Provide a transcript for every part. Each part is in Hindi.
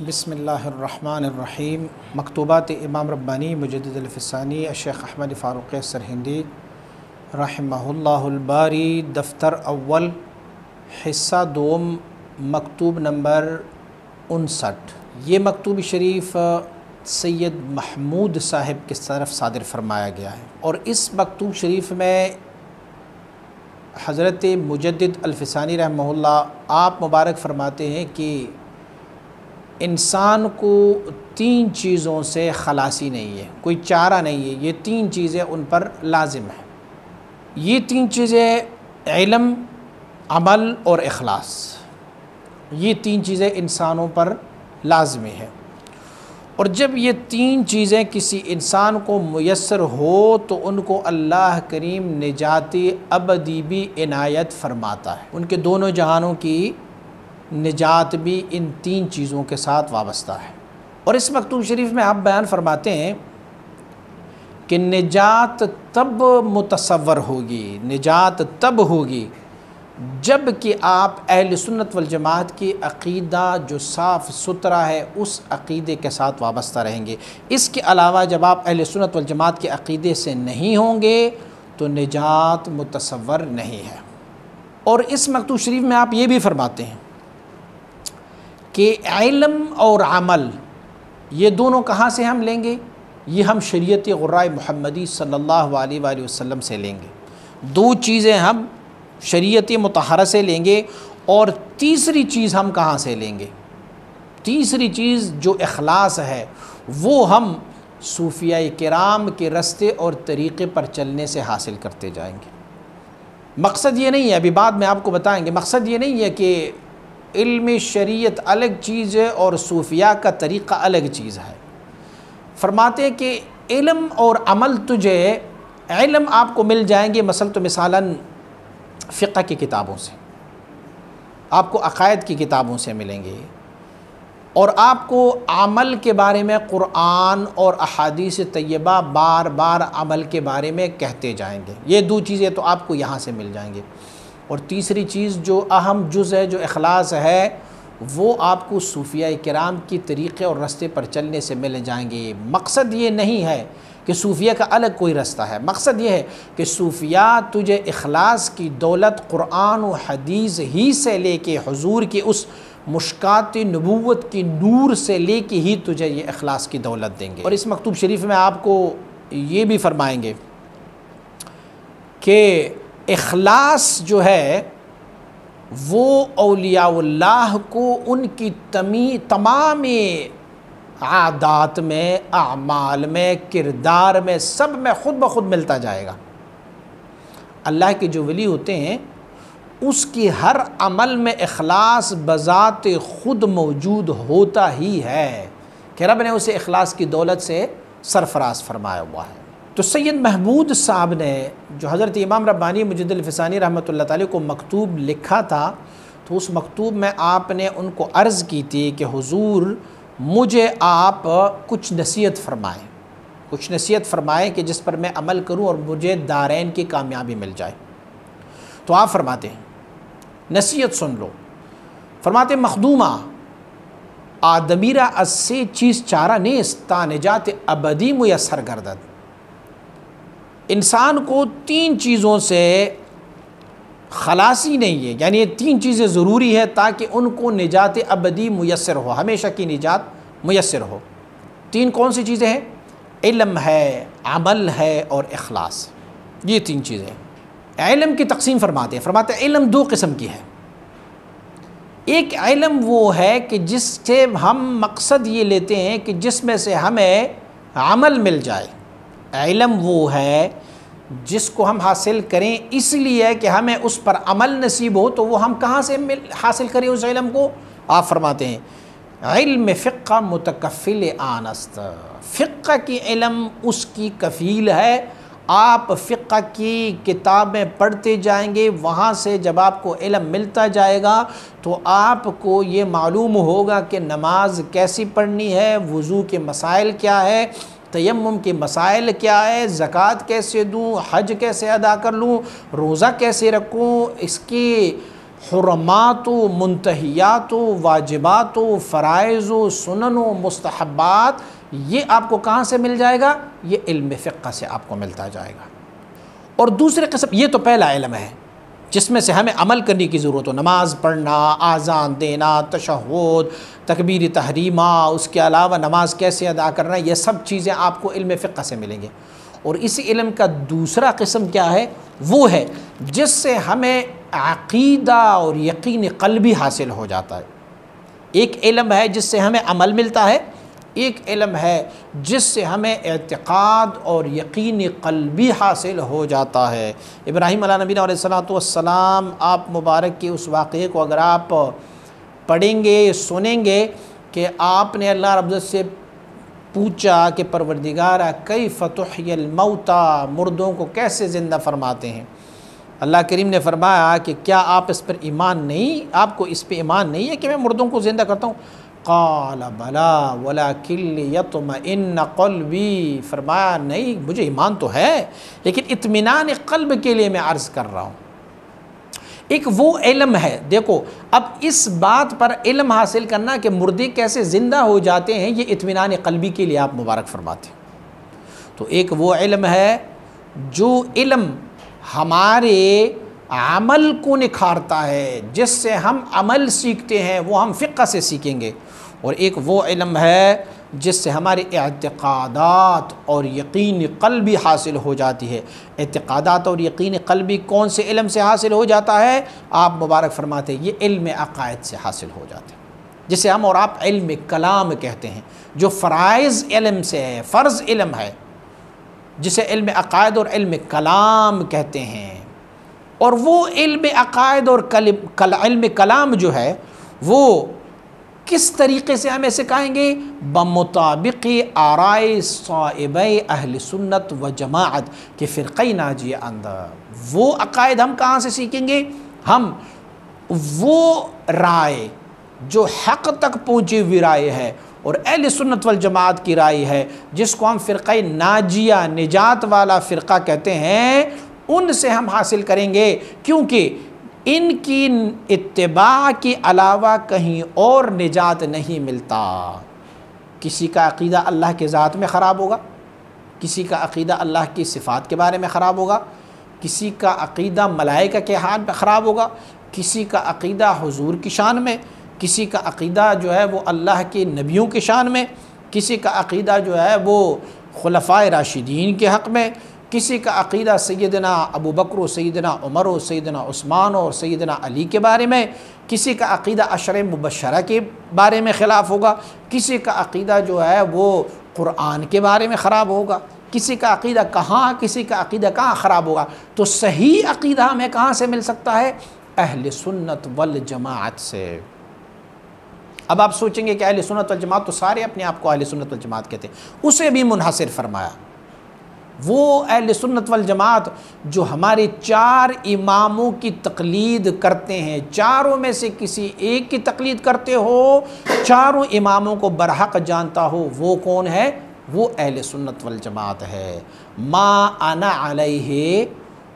बिस्मिल्लाहिर्रहमानिर्रहीम। मकतूबात इमाम रब्बानी मुजद्दिद अल-फ़सानी शेख अहमद फ़ारूक़ सरहिंदी रहमहुल्लाहुल बारी, दफ्तर अव्वल, हिस्सा दोम, मकतूब नंबर 59। ये मकतूब शरीफ सैयद महमूद साहिब की तरफ सादिर फरमाया गया है और इस मकतूब शरीफ में हज़रत मुजद्दिद अल-फ़सानी रहमहुल्लाह आप मुबारक फ़रमाते हैं कि इंसान को तीन चीज़ों से खलासी नहीं है, कोई चारा नहीं है। ये तीन चीज़ें उन पर लाजिम है। ये तीन चीज़ें इल्म, अमल और इखलास, ये तीन चीज़ें इंसानों पर लाज़मी है। और जब ये तीन चीज़ें किसी इंसान को मुयस्सर हो तो उनको अल्लाह करीम निजाती अबदी भी इनायत फ़रमाता है। उनके दोनों जहानों की निजात भी इन तीन चीज़ों के साथ वाबस्ता है। और इस मकतूब शरीफ में आप बयान फरमाते हैं कि निजात तब मुतसव्वर होगी, निजात तब होगी जब कि आप अहले सुन्नत वल जमात की अक़ीदा जो साफ़ सुथरा है उस अक़ीदे के साथ वाबस्ता रहेंगे। इसके अलावा जब आप अहले सुन्नत वल जमात के अक़ीदे से नहीं होंगे तो निजात मुतसव्वर नहीं है। और इस मकतूब शरीफ में आप ये भी फरमाते हैं कि इल्म और अमल ये दोनों कहाँ से हम लेंगे? ये हम शरीयत गुर्राए मुहम्मदी सल्लल्लाहु अलैहि वसल्लम से लेंगे। दो चीज़ें हम शरीयत मुतहरा से लेंगे और तीसरी चीज़ हम कहाँ से लेंगे? तीसरी चीज़ जो इखलास है वो हम सूफिया किराम के रस्ते और तरीक़े पर चलने से हासिल करते जाएंगे। मकसद ये नहीं है, अभी बाद में आपको बताएंगे, मकसद ये नहीं है कि इल्म शरीयत अलग चीज़ है और सूफिया का तरीक़ा अलग चीज़ है। फरमाते हैं कि इल्म और अमल तुझे, इल्म आपको मिल जाएंगे मिसालन फ़िक़्ह की किताबों से, आपको अक़ायद की किताबों से मिलेंगे और आपको अमल के बारे में कुरान और अहादीस तय्यबा बार बार अमल के बारे में कहते जाएंगे। ये दो चीज़ें तो आपको यहाँ से मिल जाएंगी। और तीसरी चीज़ जो अहम जुज़ है, जो इखलास है, वो आपको सूफिया किराम की तरीक़े और रास्ते पर चलने से मिल जाएंगे। मकसद ये नहीं है कि सूफिया का अलग कोई रास्ता है, मकसद ये है कि सूफिया तुझे इखलास की दौलत कुरान और हदीस ही से लेके हुजूर की उस मुश्कात नबूवत की नूर से लेके ही तुझे ये इखलास की दौलत देंगे। और इस मकतूब शरीफ में आपको ये भी फरमाएंगे कि इखलास जो है वो औलियाउल्लाह को उनकी तमाम आदात में, आमाल में, किरदार में, सब में ख़ुद ब खुद मिलता जाएगा। अल्लाह के जो वली होते हैं उसकी हर अमल में इखलास बज़ात ख़ुद मौजूद होता ही है कि रब ने उसे इखलास की दौलत से सरफराज फरमाया हुआ है। तो सैयद महमूद साहब ने जो हज़रत इमाम रब्बानी मुजद्दिद अल-फ़सानी रहमतुल्लाह तआला को मकतूब लिखा था, तो उस मकतूब में आपने उनको अर्ज़ की थी कि हुज़ूर मुझे आप कुछ नसीहत फ़रमाएँ, कुछ नसीहत फ़रमाएँ कि जिस पर मैं अमल करूँ और मुझे दारैन की कामयाबी मिल जाए। तो आप फ़रमाते हैं, नसीहत सुन लो। फ़रमाते मखदूमा आदमीरा अस्से चीज़ चारा नेस्त ता निजात अबदी मुयस्सर गर्दद। इंसान को तीन चीज़ों से खलासी नहीं है, यानी ये तीन चीज़ें ज़रूरी है ताकि उनको निजात अबदी मुयस्सर हो, हमेशा की निजात मुयस्सर हो। तीन कौन सी चीज़ें हैं? इल्म है, अमल है और इखलास। ये तीन चीज़ें। इल्म की तक़सीम फरमाते हैं इल्म दो किस्म की है। एक इल्म वो है कि जिससे हम मकसद ये लेते हैं कि जिसमें से हमें अमल मिल जाए। इल्म वो है जिसको हम हासिल करें इसलिए कि हमें उस पर अमल नसीब हो, तो वो हम कहाँ से हासिल करें उस इल्म को? आप फरमाते हैं इल्म फ़िक़्ह मुतकफ़िल आनस्त। फ़िक़्ह की इल्म उसकी कफ़ील है। आप फ़िक़्ह की किताबें पढ़ते जाएंगे, वहाँ से जब आपको इल्म मिलता जाएगा तो आपको ये मालूम होगा कि नमाज कैसी पढ़नी है, वज़ू के मसाइल क्या है, तयम्मुम के मसाइल क्या है, ज़कात कैसे दूँ, हज कैसे अदा कर लूँ, रोज़ा कैसे रखूँ, इसकी हुरमात, मुंतहियात, वाजिबात, फ़राइज़, सुनन, मुस्तहब्बात, ये आपको कहाँ से मिल जाएगा? ये इल्म फ़िक़्ह से आपको मिलता जाएगा। और दूसरे किस्म, ये तो पहला इल्म है जिसमें से हमें अमल करने की ज़रूरत हो, नमाज़ पढ़ना, आज़ान देना, तशहुद, तकबीर तहरीमा, उसके अलावा नमाज कैसे अदा करना, ये सब चीज़ें आपको इल्म फ़िक़्ह से मिलेंगे। और इसी इल्म का दूसरा किस्म क्या है? वो है जिससे हमें अक़ीदा और यकीन क़ल्बी हासिल हो जाता है। एक इल्म है जिससे हमें अमल मिलता है, एक इल्म है जिससे हमें एतिक़ाद और यकीन क़ल्बी हासिल हो जाता है। इब्राहीम नबी अलैहिस्सलाम आप मुबारक के उस वाक़े को अगर आप पढ़ेंगे, सुनेंगे कि आपने अल्लाह रब्बुल इज़्ज़त से पूछा कि परवरदिगारा कैफ़ तुह्यिल मौता, मुर्दों को कैसे ज़िंदा फरमाते हैं। अल्लाह करीम ने फरमाया कि क्या आप इस पर ईमान नहीं, आपको इस पर ईमान नहीं है कि मैं मुर्दों को ज़िंदा करता हूँ? क़ाल बला वलाकिन यत्मइन्न क़ल्बी, फरमाया नहीं, मुझे ईमान तो है लेकिन इत्मीनान क़ल्ब के लिए मैं अर्ज़ कर रहा हूँ। एक वो इल्म है, देखो अब इस बात पर इल्म हासिल करना कि मुर्दे कैसे ज़िंदा हो जाते हैं, ये इत्मीनान क़ल्बी के लिए आप मुबारक फरमाते हैं। तो एक वो इल्म है जो इल्म हमारे अमल को निखारता है, जिससे हम अमल सीखते हैं, वो हम फ़िक़्ह से सीखेंगे। और एक वो इल्म है जिससे हमारे एतिक़ादात और यकीन क़ल्बी हासिल हो जाती है। एतिक़ादात और यकीन क़ल्बी कौन से इल्म से हासिल हो जाता है? आप मुबारक फरमाते हैं ये इल्म अक़ायद से हासिल हो जाते हैं, जिसे हम और आप इल्म कलाम कहते हैं, जो फ़राइज़ इल्म से है, फ़र्ज़ इल्म है, जिसे इल्म अक़ायद और इल्म कलाम कहते हैं। और वो इल्म अक़ायद और इल्म कलाम जो है वो किस तरीक़े से हमें सिखाएंगे? बमुताबिक़ आराए साहिबै अहल सुन्नत व जमाअत के फ़िरक़े नाजिया अंदर। वो अक़ायद हम कहाँ से सीखेंगे? हम वो राय जो हक़ तक पहुँची हुई राय है और अहल सुन्नत वल जमाअत की राय है, जिसको हम फ़िरक़े नाजिया, निजात वाला फ़िरक़ा कहते हैं, उनसे हम हासिल करेंगे। क्योंकि इनकी इत्तिबा के अलावा कहीं और निजात नहीं मिलता। किसी का अक़ीदा अल्लाह के ज़ात में ख़राब होगा, किसी का अक़ीदा अल्लाह की सिफ़ात के बारे में ख़राब होगा, किसी का अक़ीदा मलाइका के हाल में ख़राब होगा, किसी का अक़ीदा हुज़ूर की शान में, किसी का अक़ीदा जो है वो अल्लाह के नबियों के शान में, किसी का अक़ीदा जो है वो खुलफ़ाए राशिदीन के हक़ में, किसी का अक़ीदा सैयदना अबू बकर, सैयदना उमर, सैयदना उस्मान और सैयदना अली के बारे में, किसी का अक़ीदा अशर मुबशरा के बारे में ख़िलाफ़ होगा, किसी का अक़ीदा जो है वो क़ुरआन के बारे में ख़राब होगा, किसी का अक़ीदा कहाँ, किसी का अक़ीदा कहाँ ख़राब होगा। तो सही अक़ीदा हमें कहाँ से मिल सकता है? अहले सुन्नत वल जमाअत से। अब आप सोचेंगे कि अहले सुन्नत वल जमाअत तो सारे अपने आप को अहले सुन्नत वल जमाअत कहते हैं, उसे भी मुनहसिर फरमाया। वो अहले सुन्नत वल जमाअत जो हमारे चार इमामों की तक़लीद करते हैं, चारों में से किसी एक की तक़लीद करते हो, चारों इमामों को बरहक़ जानता हो, वो कौन है? वो अहले सुन्नत वल जमाअत है। मा अना अलैहि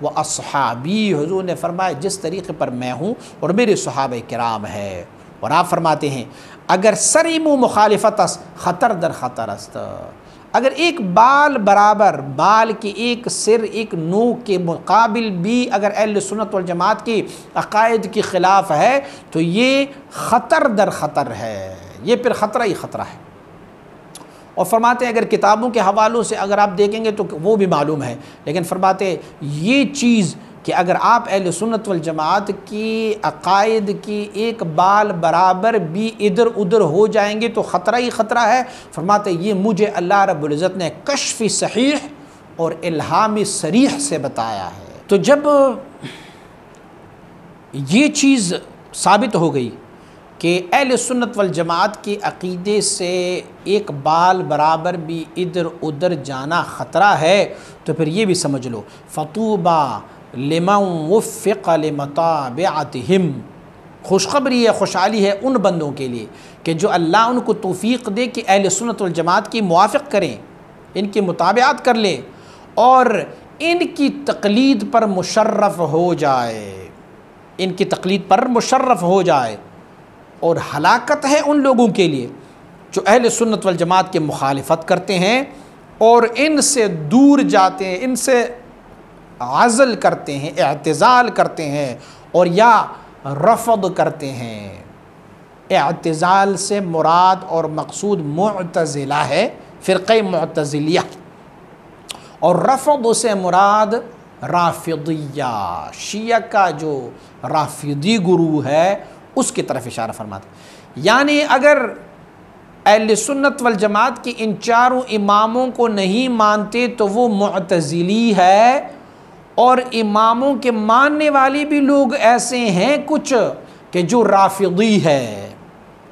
व अस्हाबी, हुज़ूर ने फरमाया जिस तरीक़े पर मैं हूँ और मेरे सहाबा किराम है। और आप फरमाते हैं अगर सरीमु मुखालिफतस ख़तर दर ख़तर अस्त, अगर एक बाल बराबर, बाल की एक सिर एक नोक के मुकाबिल भी अगर अहले सुन्नत वल जमाअत की अक़ायद के ख़िलाफ़ है तो ये ख़तर दर ख़तर है, ये फिर ख़तरा ही ख़तरा है। और फरमाते हैं अगर किताबों के हवालों से अगर आप देखेंगे तो वो भी मालूम है, लेकिन फरमाते ये चीज़ कि अगर आप अहले सुन्नत वल जमाअत की अक़ायद की एक बाल बराबर भी इधर उधर हो जाएंगे तो ख़तरा ही ख़तरा है। फरमाते ये मुझे अल्लाह रब्बुल इज़्ज़त ने कश्फ़ सहीह और इल्हाम सरीह से बताया है। तो जब ये चीज़ साबित हो गई कि अहले सुन्नत वल जमाअत के अक़ीदे से एक बाल बराबर भी इधर उधर जाना ख़तरा है, तो फिर ये भी समझ लो फ़तूबा लिमन वफ़्फ़िक़ लिमताबिअतिहिम, खुशखबरी है, खुशहाली है उन बंदों के लिए कि जो अल्लाह उनको तौफ़ीक़ दे कि अहले सुन्नत वल जमाअत की मुवाफ़िक़ करें, इनकी मुताबिअत कर लें और इनकी तक़लीद पर मुशर्रफ़ हो जाए। इनकी तक़लीद पर मुशर्रफ हो जाए। और हलाकत है उन लोगों के लिए जो अहले सुन्नत वल जमात के मुखालिफत करते हैं और इनसे दूर जाते हैं, इनसे आज़ल करते हैं, एअतिज़ाल करते हैं और या रफ़द करते हैं। एअतिज़ाल से मुराद और मकसूद मुअतज़िला है, फ़िरक़े मुअतज़िलिया, और रफ़द से मुराद राफ़िदिया, शिया का जो राफ़िदी गुरु है उसकी तरफ इशारा फरमाते। यानी अगर अहले सुन्नत वल जमात की इन चारों इमामों को नहीं मानते तो वो मुअतज़िली है। और इमामों के मानने वाले भी लोग ऐसे हैं कुछ कि जो राफ़िदी है।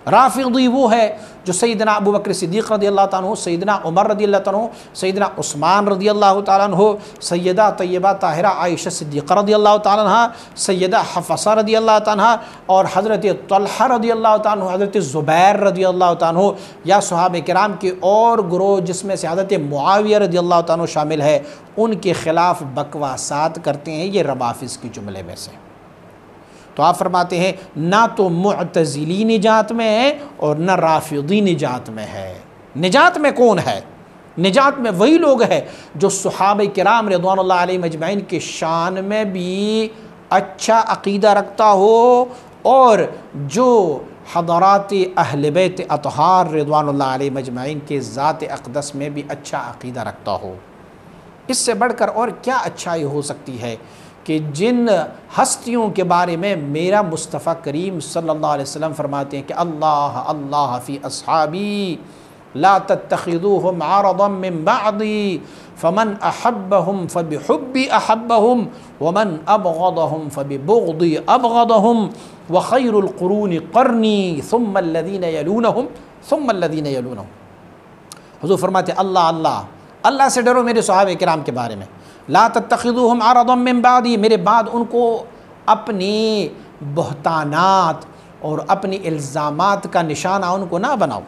राफ़िदी वो है जो सैयदना अबू बकर सिद्दीक़ रज़ी अल्लाह ताला अन्हु, सैयदना उमर रज़ी अल्लाह ताला अन्हु, सैयदना उस्मान रज़ी अल्लाह ताला अन्हु, सैयदा तय्यबा ताहिरा आयशा सिद्दीक़ा रज़ी अल्लाह ताला अन्हा, सैयदा हफ़सा रज़ी अल्लाह ताला अन्हा और हज़रत तल्हा रज़ी अल्लाह ताला अन्हु, हज़रत ज़ुबैर रज़ी अल्लाह ताला अन्हु या सहाबे किराम के और ग्रोह जिसमें से हज़रत मुआविया रज़ी अल्लाह ताला अन्हु शामिल है, उनके ख़िलाफ़ बकवासात करते हैं। ये रवाफ़िज़ के जुमले में से। तो आप फरमाते हैं ना तो मुअतज़िली निजात में है और ना राफ़िदी निजात में है। निजात में कौन है? निजात में वही लोग हैं जो सहाबा किराम रिज़वानुल्लाह अलैहिम अजमईन के शान में भी अच्छा अक़ीदा रखता हो और जो हज़रात अहले बैत अतहार रिज़वानुल्लाह अलैहिम अजमईन के ज़ात अक़दस में भी अच्छा अक़ीदा रखता हो। इससे बढ़कर और क्या अच्छाई हो सकती है कि जिन हस्तियों के बारे में मेरा मुस्तफ़ा करीम सल्लल्लाहु अलैहि वसल्लम फरमाते हैं कि अल्लाह अल्लाह फ़ी अस्हाबी ला तत्तखिज़ूहुम अरदम मिन बअदी फ़मन अहब्बहुम फ़बिहुब्बी अहब्बहुम वमन अबग़दहुम फ़बिबुग़दी अबग़दहुम व ख़ैरुल क़ुरूनि क़र्नी सुम्मा अल्लज़ीना यलूनहुम सुम्मा अल्लज़ीना यलूनहुम। हुज़ूर फरमाते अल्लाह अल्लाह अल्लाह से डरो मेरे सहाबे किराम के बारे में। ला तत्तखिज़ूहुम अरदम मिन बादी, मेरे बाद उनको अपनी बहतानात और अपनी इल्ज़ामात का निशाना उनको ना बनाओ।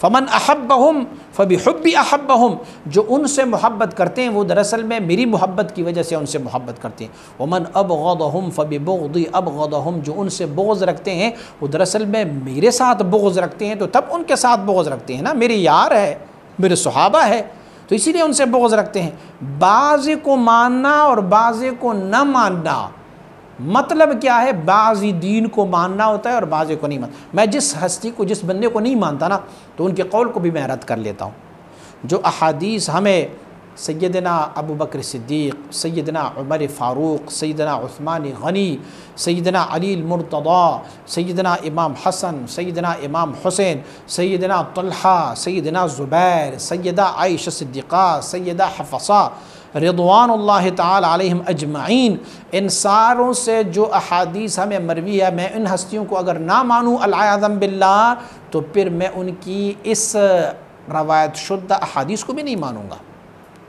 फ़मन अहब्बहुम फ़बिहुब्बी अहब्बहुम, जो उनसे मोहब्बत करते हैं वो दरअसल में मेरी मोहब्बत की वजह से उनसे मोहब्बत करते हैं। वमन अबग़दहुम फ़बिबुग़दी अबग़दहुम, जो उनसे बुग़्ज़ रखते हैं वो दरअसल में मेरे साथ बुग़्ज़ रखते हैं, तो तब उनके साथ बुग़्ज़ रखते हैं ना, मेरे यार है, मेरे सहाबा है, तो इसीलिए उनसे बुग़्ज़ रखते हैं। बाज़ी को मानना और बाज़ी को न मानना मतलब क्या है? बाज़ी दीन को मानना होता है और बाज़ी को नहीं मानना। मैं जिस हस्ती को, जिस बंदे को नहीं मानता ना, तो उनके कौल को भी मैं रद्द कर लेता हूँ। जो अहादीस हमें सैयदना अबू बकर सिद्दीक़, सैयदना उमर फ़ारूक़, सैयदना उस्मान गनी, सैयदना अली मुर्तज़ा, सैयदना इमाम हसन, सैयदना इमाम हुसैन, सैयदना तल्हा, सैयदना ज़ुबैर, सैयदा आयशा सिद्दीक़ा, सैयदा हफ़सा रिज़वानुल्लाहि ताला अलैहिम अजमईन, इन सारों से जो अहादीस हमें मरवी है, मैं इन हस्तियों को अगर ना मानूँ अल-आज़म बिल्लाह, तो फिर मैं उनकी इस रवायत शुद्ध अहादीस को भी नहीं मानूँगा।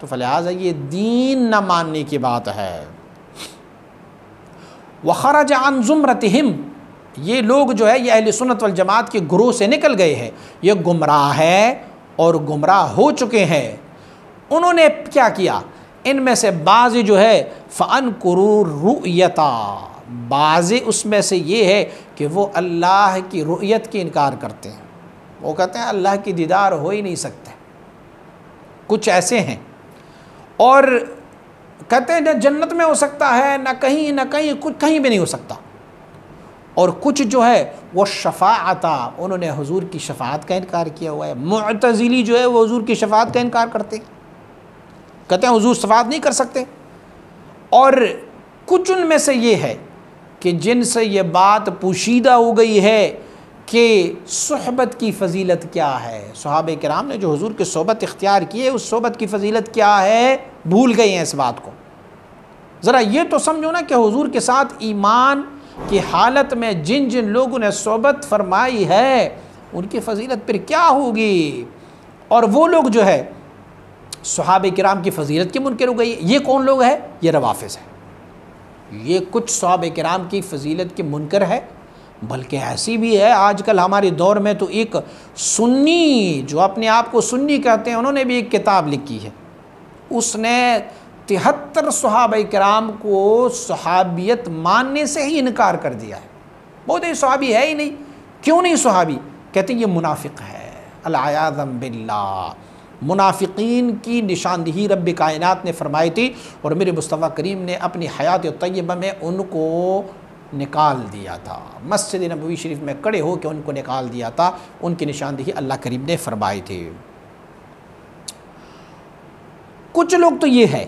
तो फ़लिहाज़ा ये दीन न मानने की बात है। वख़रज अन ज़ुमरतिहिम, ये लोग जो है ये अहले सुन्नत वल जमात के ग्रोह से निकल गए हैं, ये गुमराह है और गुमराह हो चुके हैं। उन्होंने क्या किया? इनमें से बाज़ी जो है फ़अनकुरू रुयता, बाज़ी उसमें से ये है कि वो अल्लाह की रुयत की इनकार करते हैं। वो कहते हैं अल्लाह की दीदार हो ही नहीं सकते। कुछ ऐसे हैं और कहते हैं न जन्नत में हो सकता है, न कहीं कुछ कहीं भी नहीं हो सकता। और कुछ जो है वो शफ़ाअता, उन्होंने हुजूर की शफ़ाअत का इनकार किया हुआ है। मुअतज़िली जो है वो हुजूर की शफ़ाअत का इनकार करते हैं, कहते हैं हुजूर शफ़ाअत नहीं कर सकते। और कुछ उनमें से ये है कि जिनसे ये बात पोशीदा हो गई है कि सोहबत की फ़जीलत क्या है, सहाबे किराम ने जो हुजूर की सोहबत इख्तियार की है उस सोहबत की फ़जीलत क्या है, भूल गए हैं इस बात को। ज़रा ये तो समझो ना कि हुजूर के साथ ईमान की हालत में जिन जिन लोगों ने सोहबत फरमाई है उनकी फ़जीलत फिर क्या होगी। और वो लोग जो है सहाबे किराम की फ़जीलत के मुनकर हो गई। ये कौन लोग है? ये रवाफ़िज़ है। ये कुछ सहाबे किराम की फ़जीलत के मुनकर है, बल्कि ऐसी भी है आजकल हमारे दौर में तो एक सुन्नी जो अपने आप को सुन्नी कहते हैं, उन्होंने भी एक किताब लिखी है। उसने 73 सहाबा किराम को सहाबियत मानने से ही इनकार कर दिया है। बहुत ही सहाबी है ही नहीं, क्यों नहीं सहाबी? कहते हैं ये मुनाफिक है, अल-आयाज़म बिल्लाह। मुनाफिकीन की निशानदेही रब्ब कायनात ने फरमाई थी और मेरे मुस्तफ़ा करीम ने अपनी हयात तय्यबा में उनको निकाल दिया था। मस्जिद नबवी शरीफ में खड़े हो के उनको निकाल दिया था। उनकी निशानदेही अल्लाह करीम ने फरमाई थी। कुछ लोग तो ये है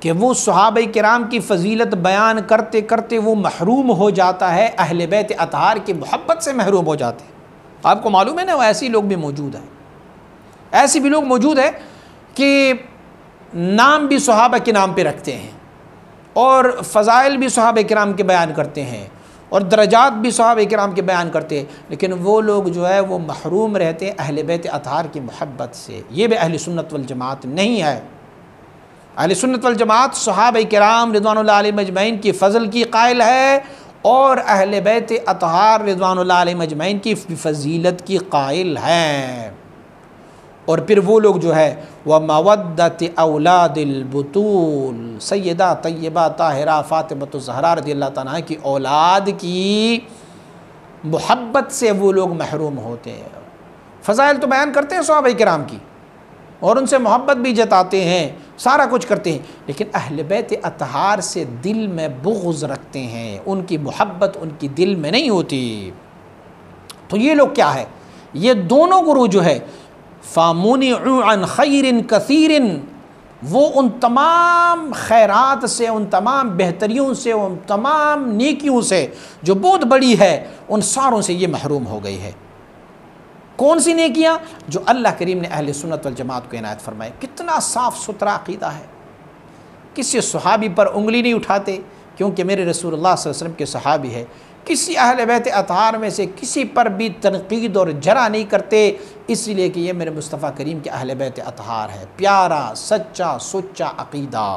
कि वो सहाबा किराम की फ़जीलत बयान करते करते वो महरूम हो जाता है, अहले बैत अतहार की मोहब्बत से महरूम हो जाते हैं। आपको मालूम है ना, वो ऐसे लोग भी मौजूद हैं। ऐसे भी लोग मौजूद है कि नाम भी सहाबा के नाम पे रखते हैं और फ़ज़ाइल भी सहाबा किराम के बयान करते हैं और दरजात भी सहाबा किराम के बयान करते हैं, लेकिन वो लोग जो है वो महरूम रहते हैं अहले बैत अतहार की मोहब्बत से। ये भी अहले सुन्नत वल जमात नहीं है। अहले सुन्नत वल जमात सहाबा किराम रिज़वानुल्लाह अलैहिम अजमईन की फ़ज़ल की कायल है और अहले बैत अतहार रिज़वानुल्लाह अलैहिम अजमईन की फ़जीलत की कायल हैं। और फिर वो लोग जो है वह मवद्दत औलादिल बुतूल सैयदा तय्यबा ताहिरा फ़ातिमा ज़हरा रज़ियल्लाहु तआला की औलाद की मोहब्बत से वो लोग महरूम होते हैं। फ़ज़ाइल तो बयान करते हैं सहाबा किराम की और उनसे मोहब्बत भी जताते हैं, सारा कुछ करते हैं, लेकिन अहले बैत अतहार से दिल में बुग़्ज़ रखते हैं, उनकी मोहब्बत उनकी दिल में नहीं होती। तो ये लोग क्या है, ये दोनों गुरु जो है फ़ामुनिउ अन खैरिन कसीरिन, वो उन तमाम खैरात से, उन तमाम बेहतरियों से, उन तमाम नेकियों से जो बहुत बड़ी है, उन सारों से ये महरूम हो गई है। कौन सी नेकियां? जो अल्लाह करीम ने अहले सुन्नत वल जमात को इनायत फरमाए। कितना साफ़ सुथरा अक़ीदा है, किसी सहाबी पर उंगली नहीं उठाते क्योंकि मेरे रसूलुल्लाह सल्लल्लाहु अलैहि वसल्लम के सहाबी है। किसी अहले बैत अतहार में से किसी पर भी तनकीद और जरा नहीं करते, इसलिए कि ये मेरे मुस्तफ़ा करीम के अहले बैत अतहार है। प्यारा सच्चा सुच्चा अक़ीदा।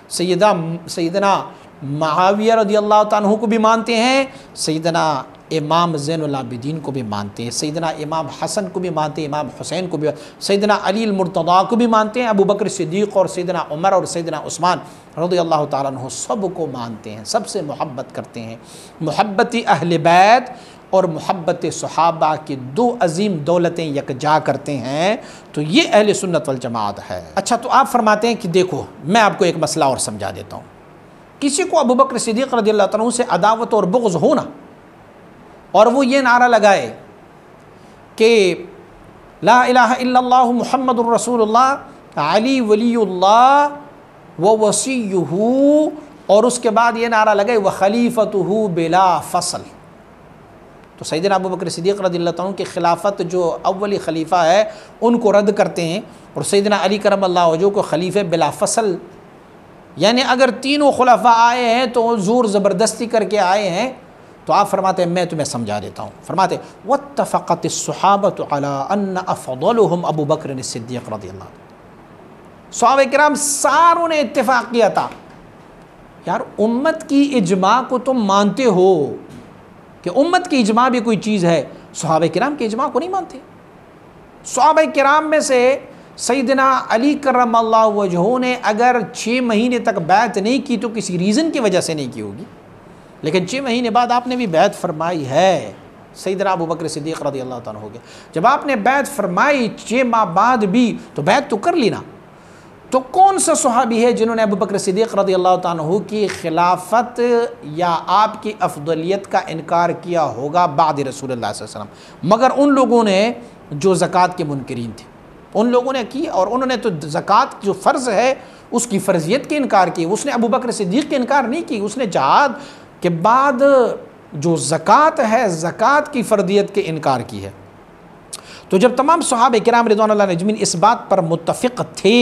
सैयदना मुआविया रज़ियल्लाहु ताला अन्हु को भी मानते हैं, सैयदना इमाम ज़ैनुल आबिदीन को भी मानते हैं, सैयदना इमाम हसन को भी मानते हैं, इमाम हुसैन को भी, सैयदना अली अल मुर्तज़ा को भी मानते हैं, अबू बकर सिद्दीक़ और सैयदना उमर और सैयदना उस्मान रज़ियल्लाहु ताला अन्हु सब को मानते हैं, सबसे मोहब्बत करते हैं। मोहब्बत अहले बैत और मोहब्बत सहाबा की दो अजीम दौलतें यकजा करते हैं, तो ये अहले सुन्नत वल जमात है। अच्छा, तो आप फरमाते हैं कि देखो मैं आपको एक मसला और समझा देता हूँ। किसी को अबू बकर सिद्दीक़ रज़ियल्लाहु ताला अन्हु से अदावत और बुग़्ज़ हो ना, और वो ये नारा लगाए कि ला इलाहा इल्लल्लाहु मुहम्मदुर रसूलुल्लाह अली वलीउल्लाह व वसीयुहु, और उसके बाद ये नारा लगाए व खलीफतुहु बिला फ़सल, तो सैयदना अबू बकर सिद्दीक़ रज़ियल्लाहु ताला की खिलाफत जो अव्वली खलीफा है उनको रद्द करते हैं और सैयदना अली करमल्लाहु वजहू को खलीफे बिला फ़सल, यानी अगर तीनों खुलफा आए हैं तो ज़ोर ज़बरदस्ती करके आए हैं। तो आप फरमाते हैं मैं तुम्हें समझा देता हूँ। फरमाते वत्तफ़क़तिस्सहाबतु अला अन्न अफ़ज़लुहुम अबू बकर सिद्दीक़ रज़ियल्लाहु ताला, सहाबा किराम सारों ने इत्तिफ़ाक़ किया था। यार उम्मत की इजमा को तुम मानते हो कि उम्मत की इजमा भी कोई चीज़ है, सहाबा किराम के इजमा को नहीं मानते। सहाबा किराम में से सैयदना अली करमल्लाहु वजहू ने अगर 6 महीने तक बैत नहीं की तो किसी रीज़न की वजह से नहीं की होगी, लेकिन 6 महीने बाद आपने भी बैत फरमाई है। सैयदना अबू बकर सिद्दीक़ रज़ियल्लाहु ताला हो गया, जब आपने बैत फरमाई 6 माह बाद भी तो बैत तो कर ली ना। तो कौन सा सहाबी है जिन्होंने अबू बकर सिद्दीक़ रज़ियल्लाहु ताला अन्हु की खिलाफत या आपकी अफदलियत का इनकार किया होगा बाद रसूलुल्लाह सल्लल्लाहु अलैहि वसल्लम? मगर उन लोगों ने जो ज़कात के मुनकरीन थे उन लोगों ने की, और उन्होंने तो ज़कात जो फ़र्ज़ है उसकी फ़र्जियत के इनकार की। उसने अबू बकर सिद्दीक़ के इनकार नहीं की, उसने जहाद के बाद जो ज़कात है ज़कात की फ़र्दियत के इनकार की है। तो जब तमाम सहाबा किराम रिज़वानुल्लाह अजमईन इस बात पर मुत्तफ़िक़ थे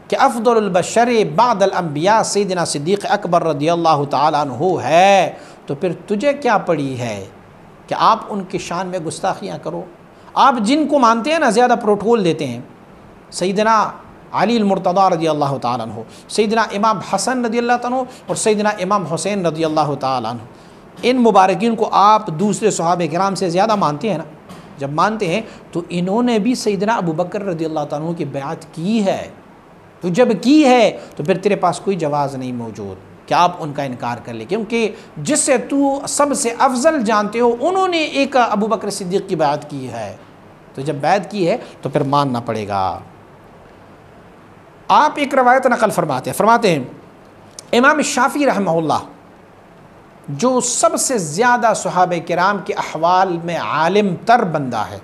कि अफ़ज़लुल बशर बअदल अंबिया सैयदना सिद्दीक़ अकबर रज़ियल्लाहु ताला अन्हु है, तो फिर तुझे क्या पड़ी है कि आप उनकी शान में गुस्ताखियाँ करो? आप जिनको मानते हैं ना ज़्यादा प्रोटोकॉल देते हैं, सैयदना अली अल मुर्तज़ा रज़ियल्लाहु ताला अन्हु, सैयदना इमाम हसन रज़ियल्लाहु ताला अन्हु और सैयदना इमाम हुसैन रज़ियल्लाहु ताला अन्हु, इन मुबारकीन को आप दूसरे सहाबा किराम से ज़्यादा मानते हैं ना। जब मानते हैं तो इन्होंने भी सैयदना अबू बकर रज़ियल्लाहु ताला अन्हु की बैअत की है। तो जब की है तो फिर तेरे पास कोई जवाज़ नहीं मौजूद कि आप उनका इनकार कर ले, क्योंकि जिससे तू सबसे अफजल जानते हो उन्होंने एक अबू बकर सिद्दीक़ की बात की है, तो जब बैत की है तो फिर मानना पड़ेगा। आप एक रवायत नकल फरमाते हैं इमाम शाफ़ी रहमहुल्लाह, जो सबसे ज़्यादा सहाबे किराम के अहवाल में आलिम तर बंदा है,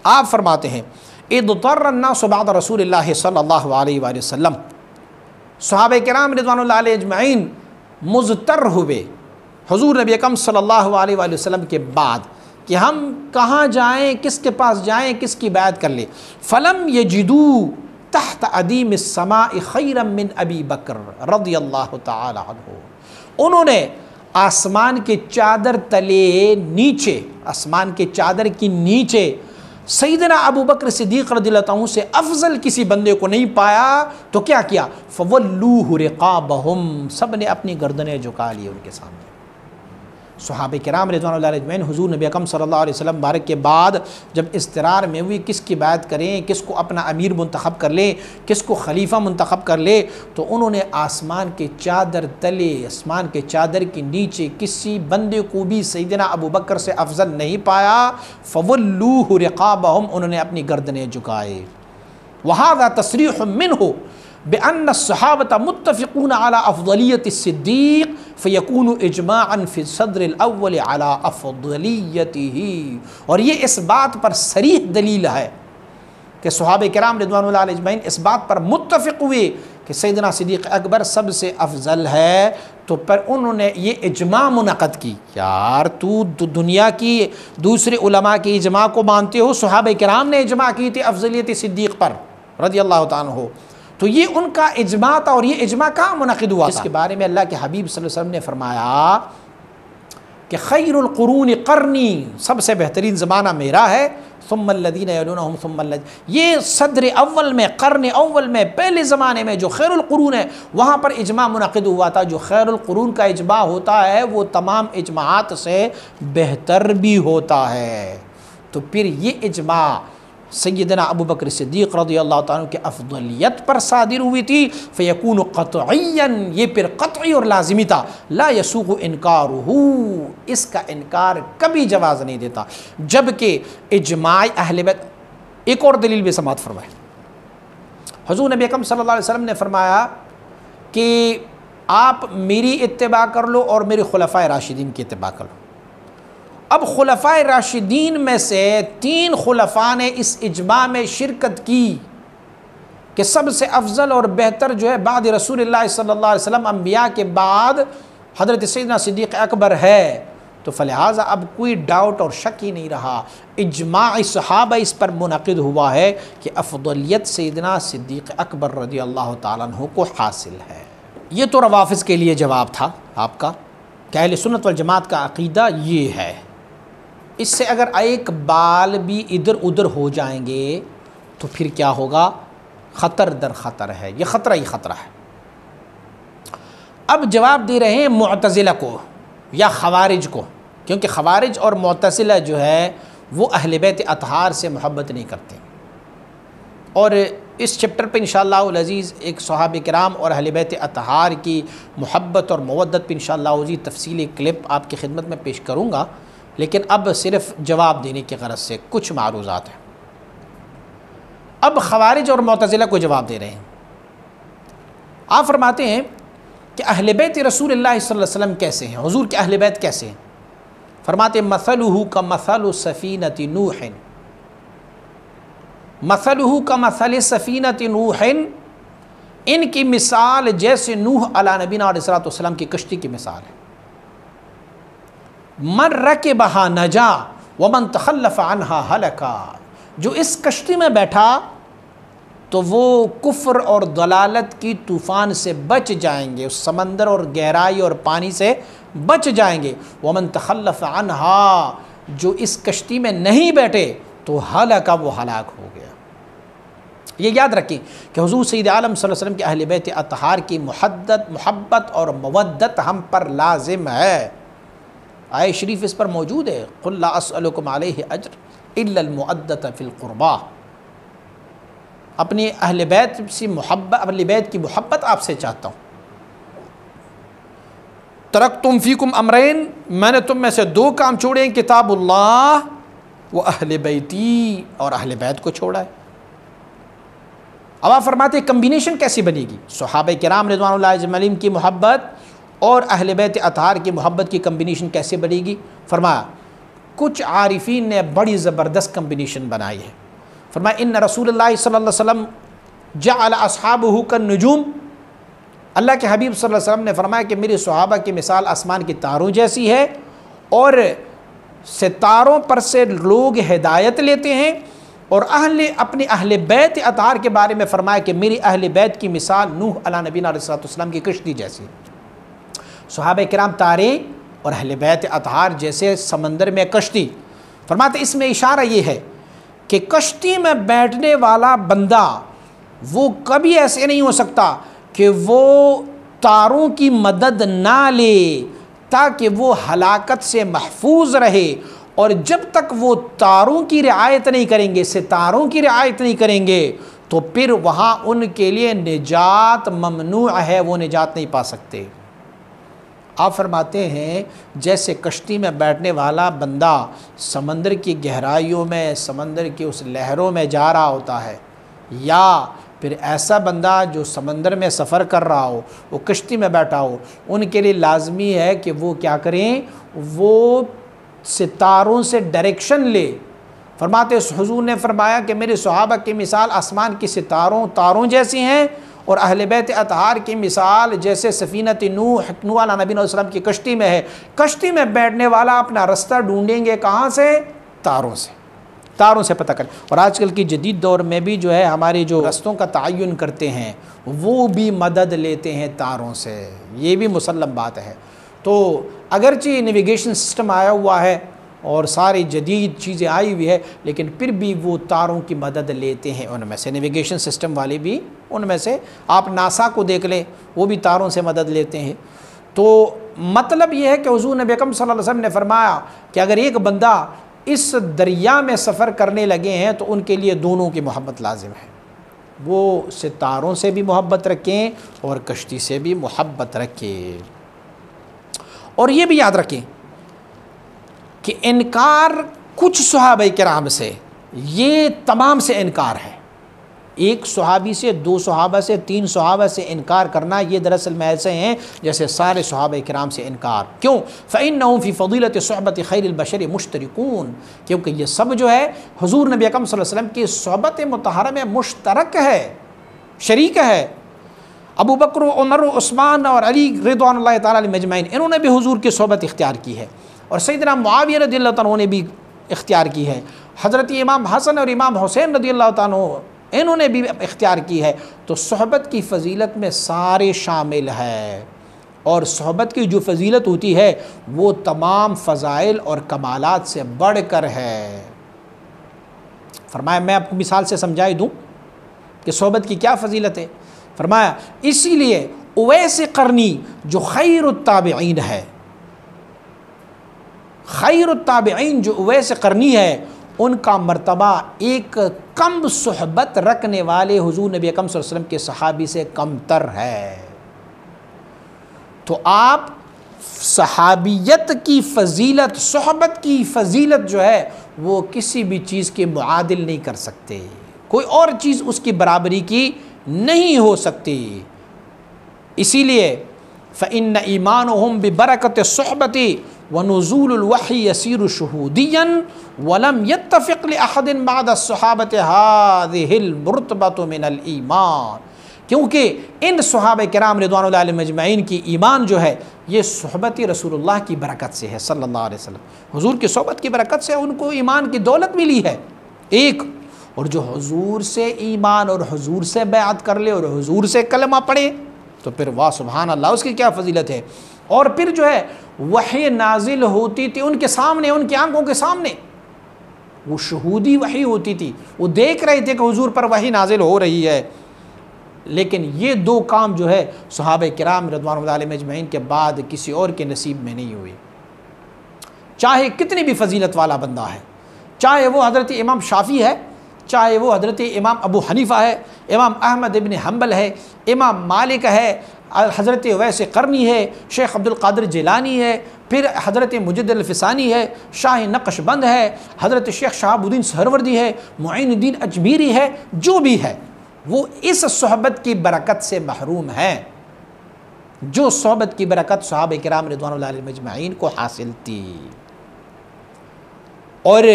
आप फरमाते हैं इद्तर्रन्नास बाद रसूलिल्लाह सल्लल्लाहु अलैहि वसल्लम, सहाबे किराम रिज़वानुल्लाह अलैहिम अजमईन मुज़तर हुए हुज़ूर नबी अकरम सल्लल्लाहु अलैहि वसल्लम के बाद कि हम कहाँ जाएँ, किसके पास जाएँ, किसकी बैत कर ले। फ़लम यजिदू तहत अदीम समाई खैरम मिन अबी बकर रज़ियल्लाहु तआला अन्हु, उन्होंने आसमान के चादर तले नीचे, आसमान के चादर की नीचे सैयदना अबू बकर सिद्दीक़ रज़ियल्लाहु अन्हु से अफजल किसी बंदे को नहीं पाया। तो क्या किया, फ़वल्लूहु रिक़ाबहुम, सब ने अपनी गर्दनें झुका ली उनके सामने। सहाबे किराम रिज़वानुल्लाह अलैहिम हुज़ूर नबी अकरम सल्लल्लाहु अलैहि वसल्लम बारक के बाद जब इस्तरार में हुई किसकी बैत करें, किसको अपना अमीर मुंतखब कर लें, किसको खलीफा मुंतखब कर ले, तो उन्होंने आसमान के चादर तले, आसमान के चादर के नीचे किसी बंदे को भी सैयदना अबू बकर से अफजल नहीं पाया। फ़वल्लूहु रिक़ाबहुम, उन्होंने अपनी गर्दनें झुकाए। वहाज़ा तस्रीह मिन्हु बिअन्न अस्सहाबत मुत्तफ़िक़ून अला अफ़ज़लियत सिद्दीक़ फ़यकूनु इजमाअन फ़ी सद्रिल अव्वल अला अफ़ज़लियतिही, और ये इस बात पर सरीह दलील है कि सहाबे किराम रिज़वानुल्लाह अलैहिम इस बात पर मुत्तफ़िक़ हुए कि सैयदना सिद्दीक़ अकबर सबसे अफजल है। तो पर उन्होंने ये इजमा मुनक़द की। यार तू दुनिया की दूसरे उलमा के इजमा को मानते हो, सहाबे किराम ने इजमा की थी अफजलियत सिद्दीक़ पर रज़ियल्लाहु ताला अन्हु, तो ये उनका इजमा था। और ये इजमा कहाँ मुनक़िद हुआ? इसके बारे में अल्लाह के हबीब सल्लल्लाहु अलैहि वसल्लम ने फरमाया कि खैरुल क़ुरून क़र्नी, सबसे बेहतरीन ज़माना मेरा है, सुम्मल्लज़ीना यलूनहुम सुम्मल्लज़ीना, ये सदर अव्वल में, क़र्न अव्वल में, पहले ज़माने में जो खैरुल क़ुरून है वहाँ पर इजमा मुनक़िद हुआ था। जो खैरुल क़ुरून का इजमा होता है वो तमाम इजमात से बेहतर भी होता है। तो फिर ये इजमा सैयदना अबू बकर सिद्दीक़ रज़ियल्लाहु ताला अन्हु की अफ़ज़लियत पर सादिर हुई थी। फ़यकूनु क़त्इयन, ये फिर क़त्ई और लाज़िमी था। ला यसूग़ु इनकारुहु, इसका इनकार कभी जवाज़ नहीं देता। जबकि इजमाए अहले बैत, एक और दलील भी समाअत फरमाए, हुज़ूर नबी अकरम सल्लल्लाहु अलैहि वसल्लम ने फरमाया कि आप मेरी इत्तिबा कर लो और मेरे खुलफ़ाए राशिदीन की इत्तिबा कर लो। अब खुलफ़ाए राशिदीन में से 3 खुलफ़ा ने इस इजमा में शिरकत की कि सबसे अफजल और बेहतर जो है बाद रसूलुल्लाह सल्लल्लाहु अलैहि वसल्लम अम्बिया के बाद हज़रत सैयदना सिद्दीक़ अकबर है। तो फ़लिहाज़ा अब कोई डाउट और शक ही नहीं रहा, इजमा सहाबा इस पर मुनक़िद हुआ है कि अफ़ज़लियत सैयदना सिद्दीक़ अकबर रज़ियल्लाहु ताला अन्हु को हासिल है। ये तो रवाफ़िज़ के लिए जवाब था आपका कि अहले सुन्नत वल जमात का अक़ीदा ये है। इससे अगर एक बाल भी इधर उधर हो जाएंगे तो फिर क्या होगा, ख़तर दर ख़तर है, ये ख़तरा ही ख़तरा है। अब जवाब दे रहे हैं मुअतज़िला को या ख़वारिज को, क्योंकि ख़वारिज और मुअतज़िला जो है वो अहले बैत अतहार से मोहब्बत नहीं करते। और इस चैप्टर पे इंशाअल्लाह अज़ीज़ एक सहाबे किराम और अहले बैत अतहार की मोहब्बत और मवद्दत पे इंशाअल्लाह अज़ीज़ तफसीली क्लिप आपकी खिदमत में पेश करूँगा, लेकिन अब सिर्फ़ जवाब देने की गरज से कुछ मारूज़ात हैं। अब ख़वारिज और मुअतज़िला को जवाब दे रहे हैं। आप फरमाते हैं कि अहले बैत रसूलुल्लाह सल्लल्लाहु अलैहि वसल्लम कैसे हैं, हुज़ूर के अहले बैत कैसे हैं। फरमाते मसलुहु का मसलु सफ़ीनति नूहिन, मसलुहु का मसल सफ़ीनति नूहिन, इनकी मिसाल जैसे नूह अला नबीना अलैहिस्सलातु वस्सलाम की कश्ती की मिसाल है। मन रकबहा नजा व मन तखल्लफ़ अन्हा हलका, जो इस कश्ती में बैठा तो वो कुफ्र और दलालत की तूफ़ान से बच जाएंगे, उस समंदर और गहराई और पानी से बच जाएंगे। व मन तखल्लफ़ अन्हा, जो इस कश्ती में नहीं बैठे तो हलका, वो हलाक हो गया। ये याद रखें कि हुज़ूर सय्यद आलम सल्लल्लाहु अलैहि वसल्लम के अहले बैत अतहार की मोहब्बत और मवद्दत हम पर लाजिम है। आय शरीफ इस पर मौजूद है, क़ुल ला अस्अलुकुम अलैहि अज्र इल्ला अल मुअद्दत फ़िल क़ुरबा। अपनी अहले बैत से मोहब्बत, अहले बैत की मोहब्बत आपसे चाहता हूँ। तरक्तुम फ़ीकुम अमरैन, मैंने तुम में से दो काम छोड़े हैं, किताबुल्लाह व अहले बैती, और अहले बैत को छोड़ा है। अब आप फरमाते हैं कम्बिनेशन कैसी बनेगी? सहाबा किराम रिज़वानुल्लाहि अजमईन की मोहब्बत और अहले बैत अतहार की मोहब्बत की कम्बिनेशन कैसे बनेगी? फरमाया कुछ आरिफीन ने बड़ी ज़बरदस्त कम्बिनेशन बनाई है। फरमाया इन्न रसूलुल्लाह सल्लल्लाहु अलैहि वसल्लम जअल अस्हाबहु कन्नुजूम, अल्लाह के हबीब सल्लल्लाहु अलैहि वसल्लम ने फरमाया कि मेरे सहाबा की मिसाल आसमान के तारों जैसी है, और सितारों पर से लोग हिदायत लेते हैं। और अपने अहले बैत अतहार के बारे में फरमाया कि मेरी अहले बैत की मिसाल नूह अला नबीना अलैहिस्सलाम की कश्ती जैसी है। सहाबा किराम तारे और अहले बैत अतहार जैसे समंदर में कश्ती। फरमाते इसमें इशारा ये है कि कश्ती में बैठने वाला बंदा वो कभी ऐसे नहीं हो सकता कि वो तारों की मदद ना ले ताकि वो हलाकत से महफूज रहे, और जब तक वो तारों की रियायत नहीं करेंगे, सितारों की रियायत नहीं करेंगे, तो फिर वहाँ उनके लिए निजात ममनू है, वो निजात नहीं पा सकते। आप फरमाते हैं जैसे कश्ती में बैठने वाला बंदा समंदर की गहराइयों में, समंदर की उस लहरों में जा रहा होता है, या फिर ऐसा बंदा जो समंदर में सफ़र कर रहा हो, वो कश्ती में बैठा हो, उनके लिए लाजमी है कि वो क्या करें, वो सितारों से डायरेक्शन ले। फरमाते हुजूर ने फरमाया कि मेरे सहाबा की मिसाल आसमान की सितारों तारों जैसी हैं, और अहले बैत अतहार की मिसाल जैसे सफ़ीनत नूह अला नबी अलैहिस्सलाम की कश्ती में है। कश्ती में बैठने वाला अपना रास्ता ढूंढेंगे कहाँ से? तारों से, तारों से पता करें। और आजकल की जदीद दौर में भी जो है हमारे जो रास्तों का तयन करते हैं वो भी मदद लेते हैं तारों से, ये भी मुसल्लम बात है। तो अगरचे नेविगेशन सिस्टम आया हुआ है और सारी जदीद चीज़ें आई हुई है, लेकिन फिर भी वो तारों की मदद लेते हैं। उनमें से नेविगेशन सिस्टम वाले भी, उनमें से आप नासा को देख लें, वो भी तारों से मदद लेते हैं। तो मतलब ये है कि हुज़ूर नबी अकरम सल्लल्लाहु अलैहि वसल्लम ने फरमाया कि अगर एक बंदा इस दरिया में सफ़र करने लगे हैं तो उनके लिए दोनों की मोहब्बत लाजिम है। वो सितारों से भी मोहब्बत रखें और कश्ती से भी मोहब्बत रखें। और ये भी याद रखें कि इनकार कुछ सहाबा किराम से, ये तमाम से इनकार है। एक सहाबी से, दो सहाबा से, तीन सहाबा से इनकार करना, ये दरअसल में ऐसे हैं जैसे सारे सहाबा किराम से इनकार। क्यों? फ़इन्नहुम फ़ी फ़ज़ीलत सुहबत खैरिल बशर मुश्तरिकून, क्योंकि ये सब जो है हुज़ूर नबी अकरम सल्लल्लाहु अलैहि वसल्लम की सोहबत मुतहरा में मुश्तरक है, शरीक है। अबू बकर, उमर, उस्मान और अली रिज़वानुल्लाहि तआला अलैहिम अजमईन, इन्होंने भी हुज़ूर की सोहबत इख्तियार की है, और सैयदना मुआविया रज़ियल्लाहु अन्हु ने भी इख्तियार की है। हज़रत इमाम हसन और इमाम हुसैन रज़ियल्लाहु अन्हु इन्होंने भी इख्तियार की है। तो सोहबत की फ़जीलत में सारे शामिल है, और सोहबत की जो फ़जीलत होती है वो तमाम फ़ज़ाइल और कमालात से बढ़कर है। फरमाया मैं आपको मिसाल से समझाई दूँ कि सोहबत की क्या फ़जीलत है। फरमाया इसीलिए उवैस क़रनी जो खैरुत ताबिईन है, खैरुत ताबिईन जो उवैस क़रनी है, उनका मर्तबा एक कम सोहबत रखने वाले हुज़ूर नबी अकरम सल्लल्लाहु अलैहि वसल्लम के सहाबी से कमतर है। तो आप सहाबियत की फ़जीलत, सोहबत की फ़जीलत जो है वो किसी भी चीज़ के मुआदिल नहीं कर सकते, कोई और चीज़ उसकी बराबरी की नहीं हो सकती। इसीलिए फ़इन्न ईमानुहुम बिबरकत सोहबती व नुज़ूलुल वही यसीरु शुहूदियन वलम यत्तफ़िक़ लिअहदिन बअद अस्सहाबत हाज़िहिल मुर्तबतु मिनल ईमान, क्योंकि इन सहाबा किराम रिज़वानुल्लाहि अलैहिम अजमईन की ईमान जो है ये सोहबत रसूलुल्लाह की बरकत से है सल्लल्लाहु अलैहि वसल्लम। हुज़ूर की सोहबत की बरकत से उनको ईमान की दौलत मिली है एक, और जो हुज़ूर से ईमान और हुज़ूर से बैअत कर ले और हुज़ूर से कलमा पढ़े तो फिर वाह सुभान अल्लाह, उसकी क्या फ़जीलत है। और फिर जो है वही नाजिल होती थी उनके सामने, उनकी आंखों के सामने, वो शहूदी वही होती थी, वो देख रहे थे कि हुज़ूर पर वही नाजिल हो रही है। लेकिन ये दो काम जो है सहाबा किराम रिज़वानुल्लाहि अलैहिम अजमईन के बाद किसी और के नसीब में नहीं हुई। चाहे कितनी भी फजीलत वाला बंदा है, चाहे वो हज़रत इमाम शाफ़ी है, चाहे वो हज़रत इमाम अबू हनीफ़ा है, इमाम अहमद इब्न हम्बल है, इमाम मालिक है, हज़रत वैस करनी है, शेख अब्दुल कादिर जिलानी है, फिर हज़रत मुजद्दिद अल-फ़िसानी है, शाह नक्शबंद है, हज़रत शेख शहाबुद्दीन सहरवर्दी है, मुईनुद्दीन अजमीरी है, जो भी है वो इस सोहबत की बरकत से महरूम है, जो सोहबत की बरकत सहाबा किराम रिज़वानुल्लाह अलैहिम अजमईन को हासिल थी। और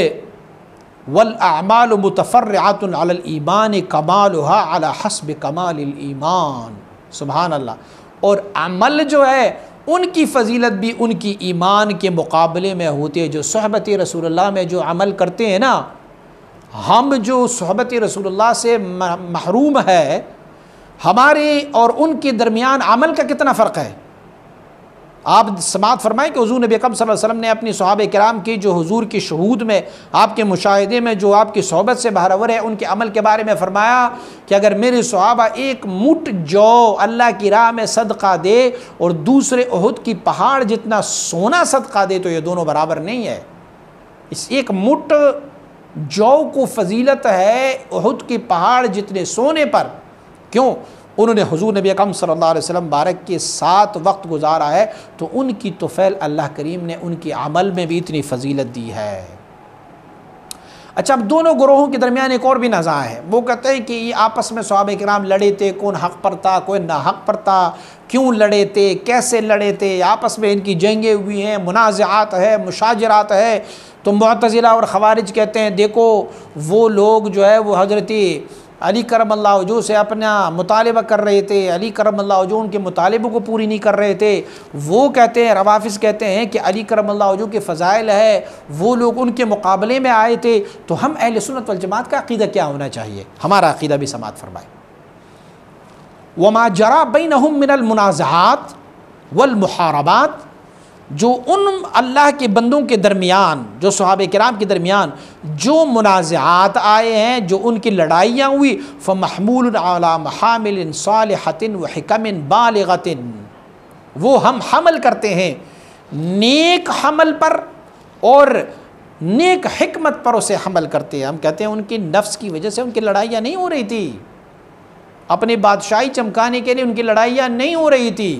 वल अमाल मुतफ़र्रिअतुन अलल ईमान कमालुहा अला हस्ब कमालिल ईमान। सुभान अल्लाह। और अमल जो है उनकी फ़जीलत भी उनकी ईमान के मुकाबले में होती है। जो सोहबत रसूलुल्लाह में जो अमल करते हैं ना, हम जो सोहबत रसूलुल्लाह से महरूम है, हमारे और उनके दरमियान अमल का कितना फ़र्क है। आप समात फरमाएँ कि हुज़ूर नबी अकरम सल्लल्लाहु अलैहि वसल्लम ने अपनी सहाबा किराम की जो हुज़ूर की शहूद में, आपके मुशाहिदे में जो आपकी सोहबत से बहरवर है, उनके अमल के बारे में फ़रमाया कि अगर मेरे सहाबा एक मुठ जौ अल्लाह की राह में सदका दे और दूसरे उहुद की पहाड़ जितना सोना सदका दे तो ये दोनों बराबर नहीं है। इस एक मुठ जौ को फजीलत है उहुद की पहाड़ जितने सोने पर। क्यों? उन्होंने हुज़ूर नबी अकरम सल्लल्लाहु अलैहि वसल्लम बारक के साथ वक्त गुजारा है, तो उनकी तोफ़ैल अल्लाह करीम ने उनके अमल में भी इतनी फजीलत दी है। अच्छा, अब दोनों ग्रोहों के दरमियान एक और भी नज़ा है। वो कहते हैं कि ये आपस में सहाबा किराम लड़े थे, कौन हक़ पर था कोई ना हक़ पर था, क्यों लड़े थे, कैसे लड़े थे, आपस में इनकी जंगें हुई हैं, मुनाज़ात है, मुशाजरात है। तो मुअतज़िला और ख़वारिज कहते हैं देखो वो लोग जो है वो हज़रत अली करमल्लाहु वजहू से अपना मुतालिबा कर रहे थे, अली करमल्लाहु वजहू उनके मुतालिबों को पूरी नहीं कर रहे थे। वो कहते हैं, रवाफिज़ कहते हैं कि अली करमल्लाहु वजहू के फ़ज़ाइल है, वो लोग उनके मुकाबले में आए थे। तो हम अहले सुन्नत वल जमात का अक़ीदा क्या होना चाहिए? हमारा अक़ीदा भी समात फरमाए। वमा जरा बैनहुम मिनल मुनाज़ात वल मुहारबात, जो उन अल्लाह के बंदों के दरमियान, जो सहाबे किराम के दरमियान जो मुनाज़ात आए हैं, जो उनकी लड़ाइयाँ हुई, फ़महमूलन अला महामिलिन सालिहतिन व हिकमिन बालिगतिन, वो हम हमल करते हैं नेक हमल पर और नेक हिकमत पर उसे हमल करते हैं। हम कहते हैं उनकी नफ्स की वजह से उनकी लड़ाइयाँ नहीं हो रही थी, अपनी बादशाही चमकाने के लिए उनकी लड़ाइयाँ नहीं हो रही थी।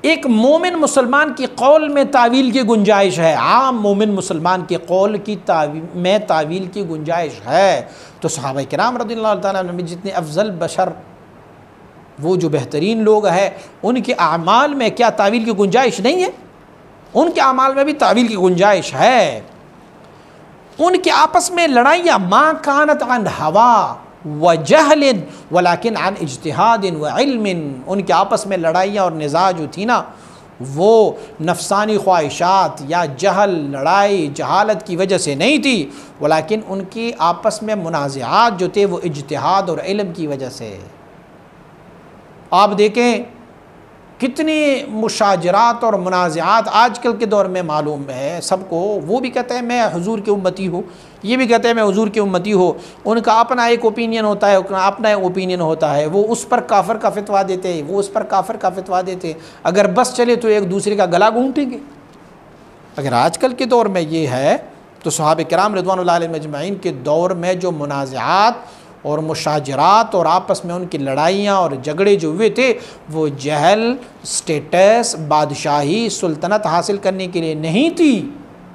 एक मोमिन मुसलमान की कौल में तावील की गुंजाइश है, आम मोमिन मुसलमान के कौल की तावील की गुंजाइश है। तो सहाबा किराम रज़ियल्लाहु ताला अन्हुम जितने अफजल बशर, वो जो बेहतरीन लोग हैं, उनके आमाल में क्या तावील की गुंजाइश नहीं है? उनके आमाल में भी तावील की गुंजाइश है। उनके आपस में लड़ाइयाँ मा कानत अन हवा व जहलिन वलाकिन अन इज्तिहादिन व इल्मिन, उनके आपस में लड़ाइयाँ और निज़ाज जो थी ना, वो नफसानी ख्वाहिशात या जहल, लड़ाई, जहालत की वजह से नहीं थी, वलाकिन उनकी आपस में मुनाज़ात जो थे वो इज्तिहाद और इल्म की वजह से। आप देखें कितनी मुशाजरात और मुनाज़ात आजकल के दौर में मालूम है सबको। वो भी कहते हैं मैं हुजूर की उम्मती हूँ, ये भी कहते हैं मैं हुजूर की उम्मती हूँ। उनका अपना एक ओपिनियन होता है, अपना एक ओपिनियन होता है। वो उस पर काफिर का फतवा देते हैं, वो उस पर काफिर का फतवा देते हैं। अगर बस चले तो एक दूसरे का गला घूंटेंगे। अगर आजकल के दौर में ये है तो सहाबा किराम रिज़वानुल्लाह अलैहिम अजमईन के दौर में जो मुनाज़ात और मुशाजरात और आपस में उनकी लड़ाइयाँ और झगड़े जो हुए थे, वो जहल, स्टेटस, बादशाही, सुल्तनत हासिल करने के लिए नहीं थी,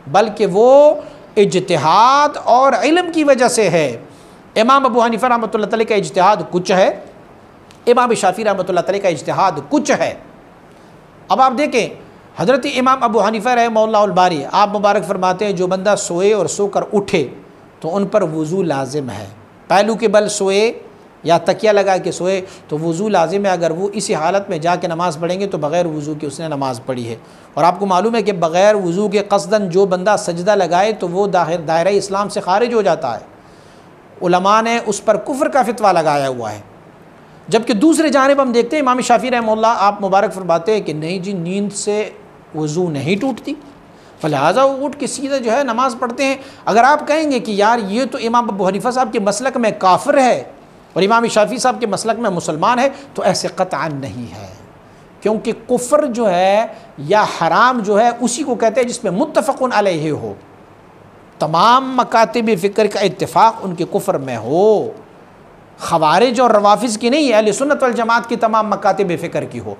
बल्कि वो इज्तिहाद और इल्म की वजह से है। इमाम अबू हनीफा रहमतुल्लाह अलैह का इज्तिहाद कुछ है, इमाम शाफी रहमतुल्लाह अलैह का इज्तिहाद कुछ है। अब आप देखें हज़रत इमाम अबू हनीफा रहमतुल्लाह बारी, आप मुबारक फरमाते हैं जो बंदा सोए और सोकर उठे तो उन पर वज़ू लाजिम है। पहलू के बल सोए या तकिया लगा के सोए तो वज़ू लाजिम है। अगर वो इसी हालत में जाके नमाज़ पढ़ेंगे तो बग़ैर वज़ू के उसने नमाज़ पढ़ी है। और आपको मालूम है कि बग़ैर वज़ू के क़स्दन जो बंदा सजदा लगाए तो वो दायरा इस्लाम से ख़ारिज हो जाता है। उलमा ने उस पर कुफ्र का फ़तवा लगाया हुआ है। जबकि दूसरे जानिब हम देखते हैं इमाम शाफ़ी रहमतुल्लाह आप मुबारक फरमाते हैं कि नहीं जी, नींद से वज़ू नहीं टूटती, लिहाजा वो उठ के सीधा जो है नमाज़ पढ़ते हैं। अगर आप कहेंगे कि यार ये तो इमाम अबू हनीफा साहब के मसलक में काफिर है और इमाम शाफ़ी साहब के मसलक में मुसलमान है, तो ऐसे क़तअन नहीं है। क्योंकि कुफ्र जो है या हराम जो है उसी को कहते हैं जिसमें मुत्तफ़क़ुन अलैहि हो। तमाम मकातिब फ़िक्र का इत्तिफ़ाक़ उनके कुफ्र में हो, ख़वारिज और रवाफ़िज़ की नहीं, अहले सुन्नत वल जमात की तमाम मकातिब फ़िक्र की हो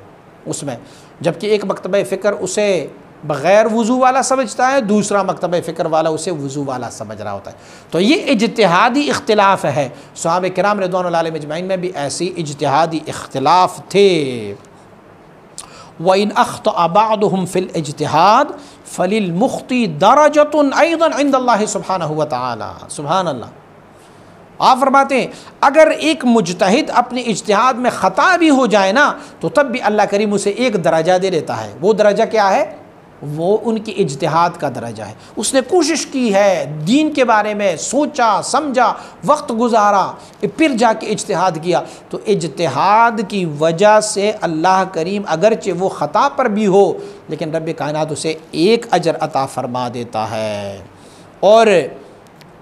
उसमें, जबकि एक मकतबा फ़िक्र उसे बग़ैर वज़ू वाला समझता है, दूसरा मकतबा फ़िक्र वाला उसे वज़ू वाला समझ रहा होता है। तो ये इज्तिहादी इख्तिलाफ़ है। सहाबा किराम रिज़वानुल्लाह अलैहिम अजमईन में भी ऐसी इज्तिहादी इख्तिलाफ़ थे। व इन अख़्तअ बअदुहुम फ़िल इज्तिहाद फ़लिल मुख़्ती दरजतुन अयज़न इंदल्लाहि सुब्हानहु व तआला। सुभान अल्लाह। आप फरमाते हैं अगर एक मुज्तहिद अपने इज्तिहाद में ख़ता भी हो जाए ना, तो तब भी अल्लाह करीम उसे एक दर्जा दे देता है। वो दर्जा क्या है? वो उनकी इज्तिहाद का दर्जा है। उसने कोशिश की है, दीन के बारे में सोचा समझा, वक्त गुजारा, फिर जाके इज्तिहाद किया, तो इज्तिहाद की वजह से अल्लाह करीम अगरचे वो ख़ता पर भी हो, लेकिन रब कायनात उसे एक अजर अता फरमा देता है। और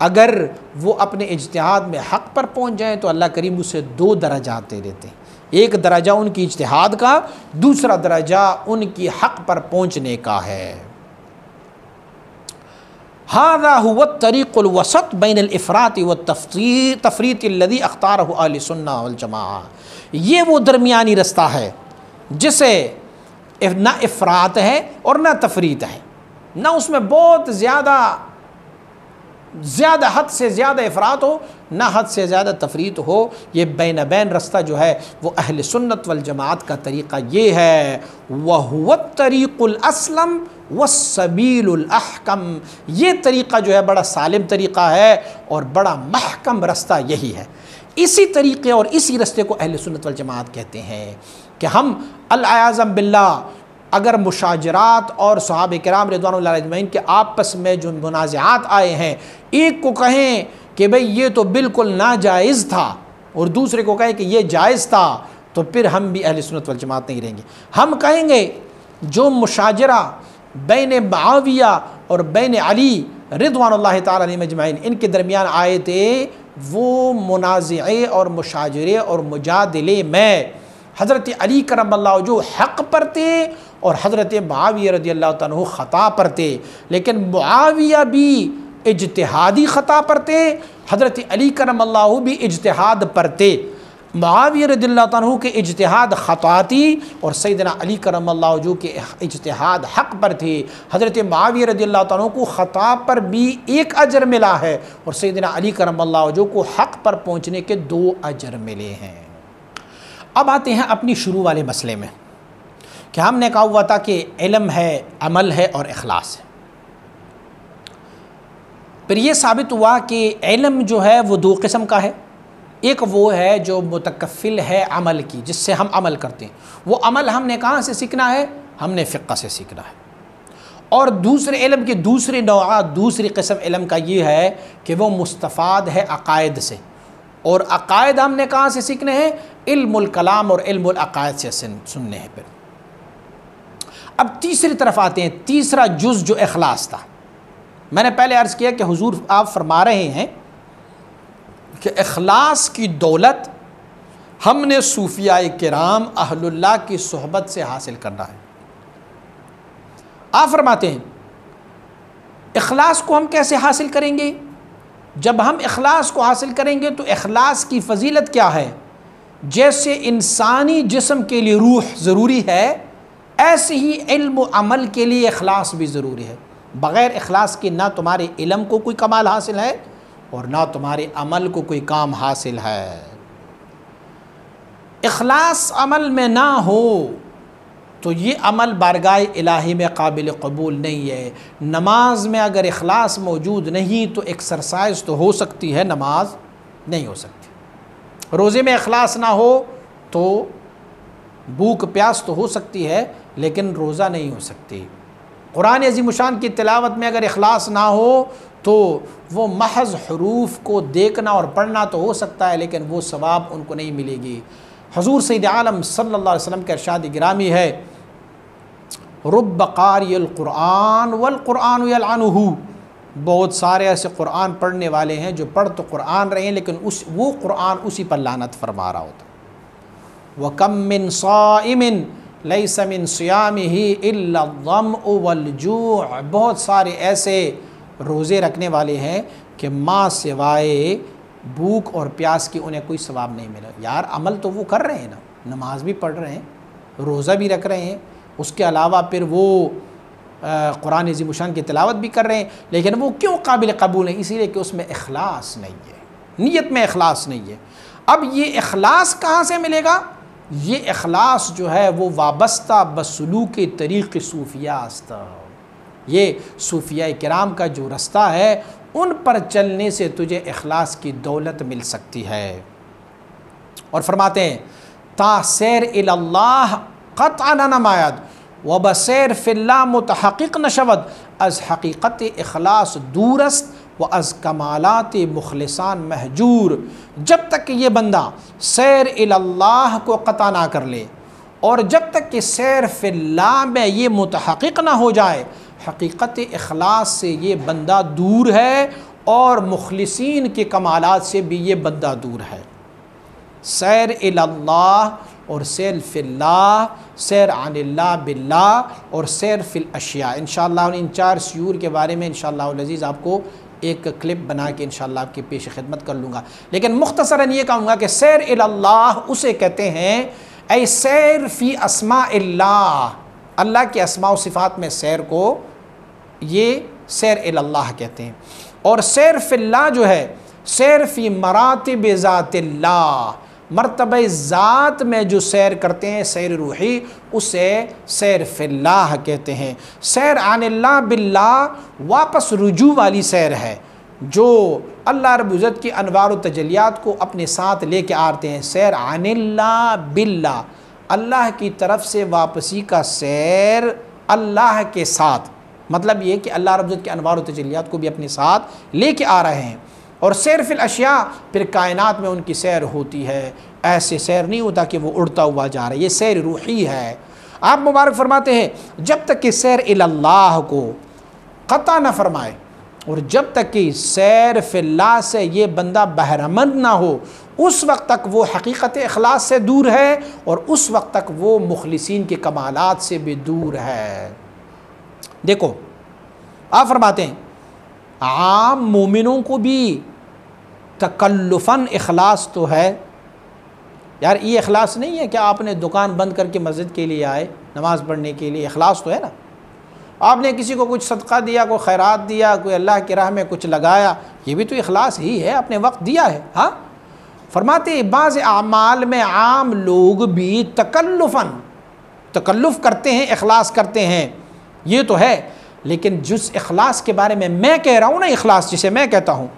अगर वो अपने इज्तिहाद में हक़ पर पहुँच जाए तो अल्लाह करीम उसे 2 दर्जात दे देते हैं। एक दर्जा उनकी इज्तिहाद का, दूसरा दर्जा उनकी हक़ पर पहुँचने का है। हाज़ा हुवा तरीक़ुल वसत बैनल इफ़रात व तफ़रीत अल्लज़ी अख्तारहु अहले सुन्नह वल जमाआ। ये वो दरमियानी रास्ता है जिसे ना इफ़रात है और ना तफ़रीत है, ना उसमें बहुत ज़्यादा हद से ज़्यादा इफ़रात हो, ना हद से ज़्यादा तफरीत हो। ये बैन बैन रास्ता जो है वो अहले सुन्नत वल जमात का तरीक़ा ये है। वहुव तरीक़ुल अस्लम वस्सबीलुल अहकम। ये तरीक़ा जो है बड़ा सालिम तरीक़ा है और बड़ा महकम रास्ता यही है। इसी तरीक़े और इसी रास्ते को अहले सुन्नत वल जमात कहते हैं कि हम अल-आज़म बिल्लाह अगर मुशाजरात और सहाबा किराम रिज़वानुल्लाह अजमईन के आपस में जो मुनाज़ात आए हैं, एक को कहें कि भाई ये तो बिल्कुल नाजायज़ था और दूसरे को कहें कि ये जायज़ था, तो फिर हम भी अहले सुन्नत वल जमात नहीं रहेंगे। हम कहेंगे जो मुशाजरा बैन मुआविया और बैन अली रिज़वानुल्लाह ताला अलैहिम अजमईन इनके दरमियान आए थे, वो मुनाज़े और मुशाजरे और मुजादिले में हज़रत अली करमल्लाहु जो हक़ पर थे और हज़रत मुआविया रज़ियल्लाहु तआला ख़ता पर थे। लेकिन मुआविया भी इज्तिहादी ख़ता पर थे, हज़रत अली करमल्लाहु भी इज्तिहाद पर थे। मुआविया रज़ियल्लाहु तआला के इज्तिहाद ख़ता थी और सैयदना अली करमल्लाहु जो के इज्तिहाद हक़ पर थे। हज़रत मुआविया रज़ियल्लाहु तआला को ख़ता पर भी 1 अजर मिला है और सैयदना अली करमल्लाहु जो को हक़ पर पहुँचने के 2 अजर मिले हैं। अब आते हैं अपनी शुरू वाले मसले में कि हमने कहा हुआ था कि इल्म है, अमल है और इखलास है। फिर ये साबित हुआ कि इल्म जो है वो 2 किस्म का है। एक वो है जो मुतकफ़िल है अमल की, जिससे हम अमल करते हैं। वो अमल हमने कहाँ से सीखना है? हमने फ़िक़्ह से सीखना है। और दूसरे इल्म की दूसरी नौआ, दूसरी किस्म इल्म का ये है कि वो मुस्तफ़ाद है अक़ायद से। और अक़ायद हमने कहाँ से सीखने हैं? इल्मुल कलाम और इल्मुल अक़ायद से सुनने हैं। फिर अब तीसरी तरफ आते हैं, तीसरा जुज़ जो इखलास था। मैंने पहले अर्ज़ किया कि हुजूर आप फरमा रहे हैं कि इखलास की दौलत हमने सूफियाए किराम अहलुल्लाह की सोहबत से हासिल करना है। आप फरमाते हैं इखलास को हम कैसे हासिल करेंगे? जब हम इखलास को हासिल करेंगे तो इखलास की फ़जीलत क्या है? जैसे इंसानी जिस्म के लिए रूह ज़रूरी है, ऐसे ही इल्म व अमल के लिए इखलास भी ज़रूरी है। बग़ैर इखलास के ना तुम्हारे इल्म को कोई कमाल हासिल है और ना तुम्हारे अमल को कोई काम हासिल है। इखलास अमल में ना हो तो ये अमल बारगाह इलाही में काबिल कबूल नहीं है। नमाज में अगर इखलास मौजूद नहीं तो एक्सरसाइज तो हो सकती है, नमाज नहीं हो सकती। रोज़े में इखलास ना हो तो भूख प्यास तो हो सकती है लेकिन रोज़ा नहीं हो सकती। कुरान अज़ीमुशान की तिलावत में अगर इखलास ना हो तो वो महज़ हुरूफ को देखना और पढ़ना तो हो सकता है लेकिन वो सवाब उनको नहीं मिलेगी। हुज़ूर सय्यद आलम सल्लल्लाहु अलैहि वसल्लम का इरशाद गिरामी है, रुब्ब क़ारिइल क़ुरआन वल क़ुरआन यलअनुहु। बहुत सारे ऐसे क़ुरआन पढ़ने वाले हैं जो पढ़ तो क़ुरआन रहे हैं लेकिन वो क़ुरआन उसी पर लानत फरमा रहा होता। व कम मिन साइमिन लैसा मिन सियामिही इल्ला ज़म्अ वल जूअ। बहुत सारे ऐसे रोज़े रखने वाले हैं कि माँ सिवाय भूख और प्यास की उन्हें कोई सवाब नहीं मिला। यार अमल तो वो कर रहे हैं ना, नमाज भी पढ़ रहे हैं, रोज़ा भी रख रहे हैं, उसके अलावा फिर वो कुरान अज़ीमुशान की तिलावत भी कर रहे हैं, लेकिन वो क्यों काबिल कबूल है? इसीलिए कि उसमें इखलास नहीं है, नीयत में इखलास नहीं है। अब ये इखलास कहाँ से मिलेगा? ये इखलास जो है वो वाबस्ता बसलूक तरीक़ सूफिया आस्ता, ये सूफिया किराम का जो रास्ता है उन पर चलने से तुझे इखलास की दौलत मिल सकती है। और फरमाते हैं तासैर इल्लाह क़त्अन नमायद व बसैर फ़िल्लाह मुतहक़्क़िक़ नशवद अज़ हक़ीक़त इखलास दूरस्त व अज़ कमालात मुखलिसान महजूर। जब तक कि ये बंदा सैर इल्लाह को क़ता ना कर ले और जब तक कि सैर फ़िल्लाह में ये मुतहक़्क़िक़ ना हो जाए, हक़ीक़त इखलास से ये बंदा दूर है और मुखलिसीन के कमालात से भी ये बंदा दूर है। सैर इल्लाह और सैर फ़िल्लाह, सैर अनिल्लाह बिल्लाह और सैर फ़िल अशिया। इंशाअल्लाह इन 4 सयूर के बारे में इंशाअल्लाह अज़ीज़ आपको एक क्लिप बना के इंशाअल्लाह आपकी पेश खिदमत कर लूँगा। लेकिन मुख्तसरन ये कहूँगा कि सैर इल्लाह उसे कहते हैं ऐ सैर फ़ी अस्माइल्लाह, अल्लाह के अस्मा व सिफ़ात में सैर को ये सैर इल्लाह कहते हैं। और सैर फ़िल्लाह जो है सैर फ़ी मरातिब ज़ातिल्लाह, मर्तबा ज़ात में जो सैर करते हैं सैर रूही, उसे सैर फ़िल्लाह कहते हैं। सैर अनिल्लाह बिल्लाह वापस रुजू वाली सैर है, जो अल्लाह रब्बुल इज़्ज़त की अनवार व तजल्लियात को अपने साथ लेके आते हैं। सैर अनिल्लाह बिल्लाह, अल्लाह की तरफ से वापसी का सैर अल्लाह के साथ, मतलब ये कि अल्लाह रब्बुल इज़्ज़त की अनवार व तजल्लियात को भी अपने साथ लेके आ रहे हैं। और सैर फ़िल अशिया, फिर कायनात में उनकी सैर होती है, ऐसे सैर नहीं होता कि वो उड़ता हुआ जा रहा है, ये सैर रूही है। आप मुबारक फरमाते हैं जब तक कि सैर इल्लाह को क़ता न फरमाए और जब तक कि सैर फ़िल्लाह से ये बंदा बहरमंद ना हो, उस वक्त तक वो हकीकत इखलास से दूर है और उस वक्त तक वो मुखलिसीन के कमालात से भी दूर है। देखो आप फरमाते हैं आम मोमिनों को भी तकल्लुफ़न इखलास तो है। यार ये इखलास नहीं है कि आपने दुकान बंद करके मस्जिद के लिए आए नमाज़ पढ़ने के लिए, इखलास तो है ना। आपने किसी को कुछ सदका दिया, कोई खैरात दिया, कोई अल्लाह की राह में कुछ लगाया, ये भी तो इखलास ही है, आपने वक्त दिया है। हाँ, फरमाते बाज़ आमाल में आम लोग भी तकल्लुफ़ करते हैं, इखलास करते हैं, ये तो है। लेकिन जिस इखलास के बारे में मैं कह रहा हूँ ना, इखलास जिसे मैं कहता हूँ,